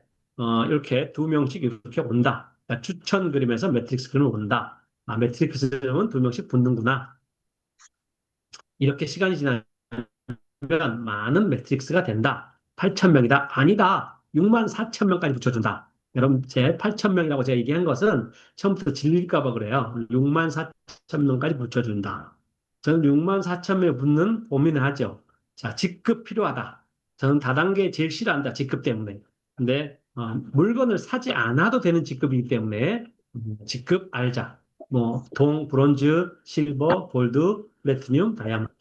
이렇게 2명씩 이렇게 온다. 자, 추천 그림에서 매트릭스 그림을 온다. 매트릭스 그림은 2명씩 붙는구나. 이렇게 시간이 지나면 많은 매트릭스가 된다. 8천 명이다. 아니다. 6만 4천 명까지 붙여준다. 여러분, 제 8천 명이라고 제가 얘기한 것은 처음부터 질릴까 봐 그래요. 6만 4천 명까지 붙여준다. 저는 6만 4천 명 붙는 고민을 하죠. 자, 직급 필요하다. 저는 다단계 제일 싫어한다. 직급 때문에. 근데 물건을 사지 않아도 되는 직급이기 때문에 직급 알자. 뭐, 브론즈, 실버, 골드, 플래티늄, 다이아몬드.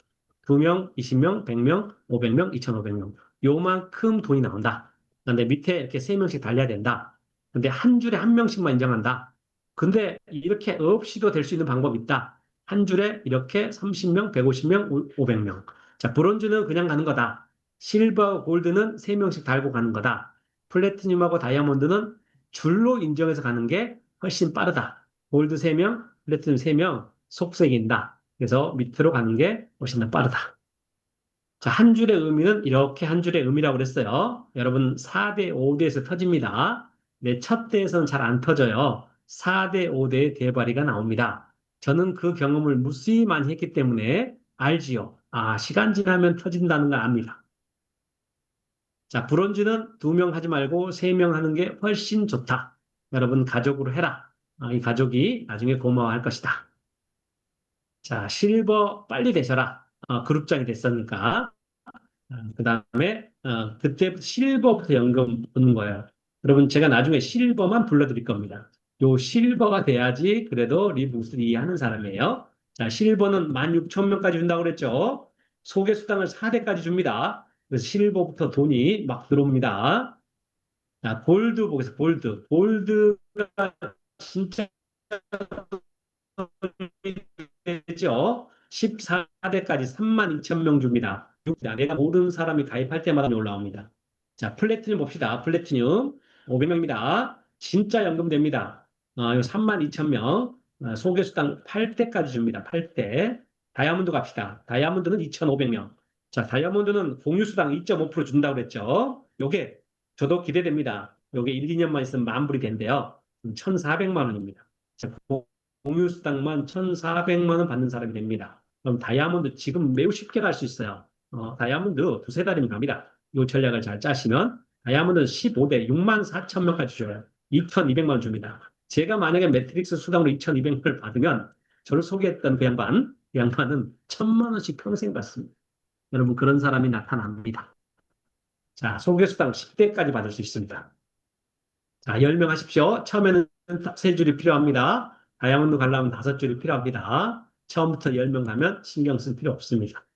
2명, 20명, 100명, 500명, 2,500명. 요만큼 돈이 나온다. 근데 밑에 이렇게 3명씩 달려야 된다. 근데 한 줄에 한 명씩만 인정한다. 근데 이렇게 없이도 될 수 있는 방법이 있다. 한 줄에 이렇게 30명, 150명, 500명. 자, 브론즈는 그냥 가는 거다. 실버, 골드는 3명씩 달고 가는 거다. 플래티늄하고 다이아몬드는 줄로 인정해서 가는 게 훨씬 빠르다. 골드 3명, 플래티늄 3명, 속색인다. 그래서 밑으로 가는 게 훨씬 더 빠르다. 자, 한 줄의 의미는 이렇게 한 줄의 의미라고 그랬어요. 여러분, 4대, 5대에서 터집니다. 네, 첫 대에서는 잘 안 터져요. 4대, 5대의 대발이가 나옵니다. 저는 그 경험을 무수히 많이 했기 때문에 알지요. 시간 지나면 터진다는 걸 압니다. 자, 브론즈는 2명 하지 말고 3명 하는 게 훨씬 좋다. 여러분, 가족으로 해라. 이 가족이 나중에 고마워할 것이다. 자, 실버 빨리 되셔라. 그룹장이 됐으니까. 그 다음에, 그때부터 실버부터 연금 붙는 거예요. 여러분, 제가 나중에 실버만 불러드릴 겁니다. 요 실버가 돼야지 그래도 리부스를 이해하는 사람이에요. 자, 실버는 16,000명까지 준다고 그랬죠. 소개수당을 4대까지 줍니다. 그래서 실버부터 돈이 막 들어옵니다. 자, 골드 보겠습니다. 골드. 골드가 진짜 되죠. 14대까지 3만 2천 명 줍니다. 내가 모르는 사람이 가입할 때마다 올라옵니다. 자, 플래티늄 봅시다. 플래티늄 500명입니다. 진짜 연금 됩니다. 3만 2천 명. 소개수당 8대까지 줍니다. 8대. 다이아몬드 갑시다. 다이아몬드는 2,500명. 자, 다이아몬드는 공유수당 2.5% 준다고 그랬죠. 요게 저도 기대됩니다. 요게 1, 2년만 있으면 만불이 된대요. 1,400만 원입니다. 자, 공유수당만 1,400만 원 받는 사람이 됩니다. 그럼 다이아몬드 지금 매우 쉽게 갈 수 있어요. 다이아몬드 두세 달이면 갑니다. 이 전략을 잘 짜시면 다이아몬드는 15대 6만 4천 명까지 줘요. 2,200만 원 줍니다. 제가 만약에 매트릭스 수당으로 2,200만 원을 받으면 저를 소개했던 그 양반은 1,000만 원씩 평생 받습니다. 여러분 그런 사람이 나타납니다. 자, 소개 수당 10대까지 받을 수 있습니다. 자, 10명 하십시오. 처음에는 3줄이 필요합니다. 다이아몬드 가려면 5줄이 필요합니다. 처음부터 10명 가면 신경 쓸 필요 없습니다.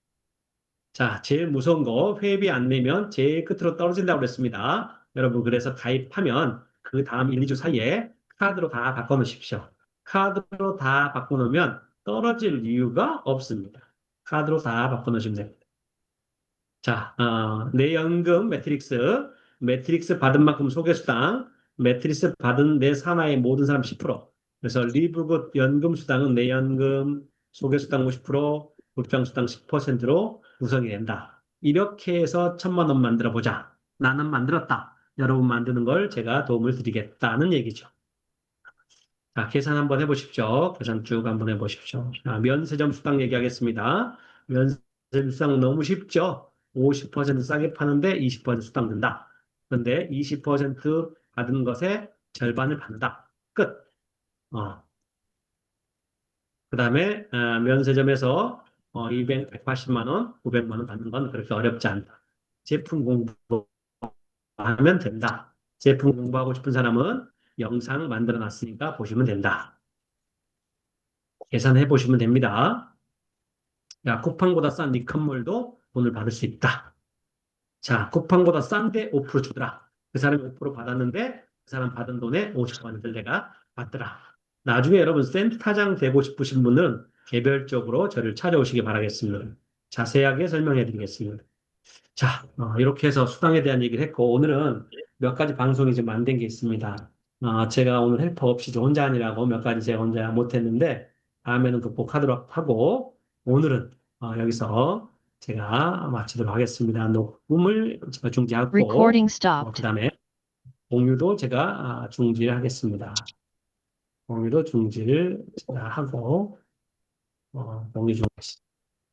자, 제일 무서운 거 회비 안 내면 제일 끝으로 떨어진다고 그랬습니다. 여러분 그래서 가입하면 그 다음 1, 2주 사이에 카드로 다 바꿔놓으십시오. 카드로 다 바꿔놓으면 떨어질 이유가 없습니다. 카드로 다 바꿔놓으시면 됩니다. 자, 내 연금 매트릭스 받은 만큼 소개수당, 매트릭스 받은 내 산하의 모든 사람 10%. 그래서 리브굿 연금수당은 내 연금, 소개수당 50%, 불평수당 10%로 구성이 된다. 이렇게 해서 1,000만 원 만들어 보자. 나는 만들었다. 여러분 만드는 걸 제가 도움을 드리겠다는 얘기죠. 자, 계산 한번 해보십시오. 계산 쭉 한번 해보십시오. 자, 면세점 수당 얘기하겠습니다. 면세점 수당 너무 쉽죠? 50% 싸게 파는데 20% 수당 든다. 그런데 20% 받은 것의 절반을 받는다. 끝. 그 다음에 면세점에서 180만 원, 900만 원 받는 건 그렇게 어렵지 않다. 제품 공부하면 된다. 제품 공부하고 싶은 사람은 영상 만들어 놨으니까 보시면 된다. 계산해 보시면 됩니다. 야, 쿠팡보다 싼 니컨몰도 돈을 받을 수 있다. 자, 쿠팡보다 싼데 5% 주더라. 그 사람이 5% 받았는데 그 사람 받은 돈에 50%를 내가 받더라. 나중에 여러분 센터장 되고 싶으신 분은 개별적으로 저를 찾아오시기 바라겠습니다. 자세하게 설명해 드리겠습니다. 자, 이렇게 해서 수당에 대한 얘기를 했고, 오늘은 몇 가지 방송이 좀 안 된 게 있습니다. 제가 오늘 헬퍼 없이 저 혼자 하느라고 몇 가지 제가 혼자 못했는데, 다음에는 극복하도록 하고, 오늘은 여기서 제가 마치도록 하겠습니다. 녹음을 제가 중지하고, Recording stopped. 그 다음에 공유도 제가 중지하겠습니다. 공유도 중지를 제가 하고, 공유 중.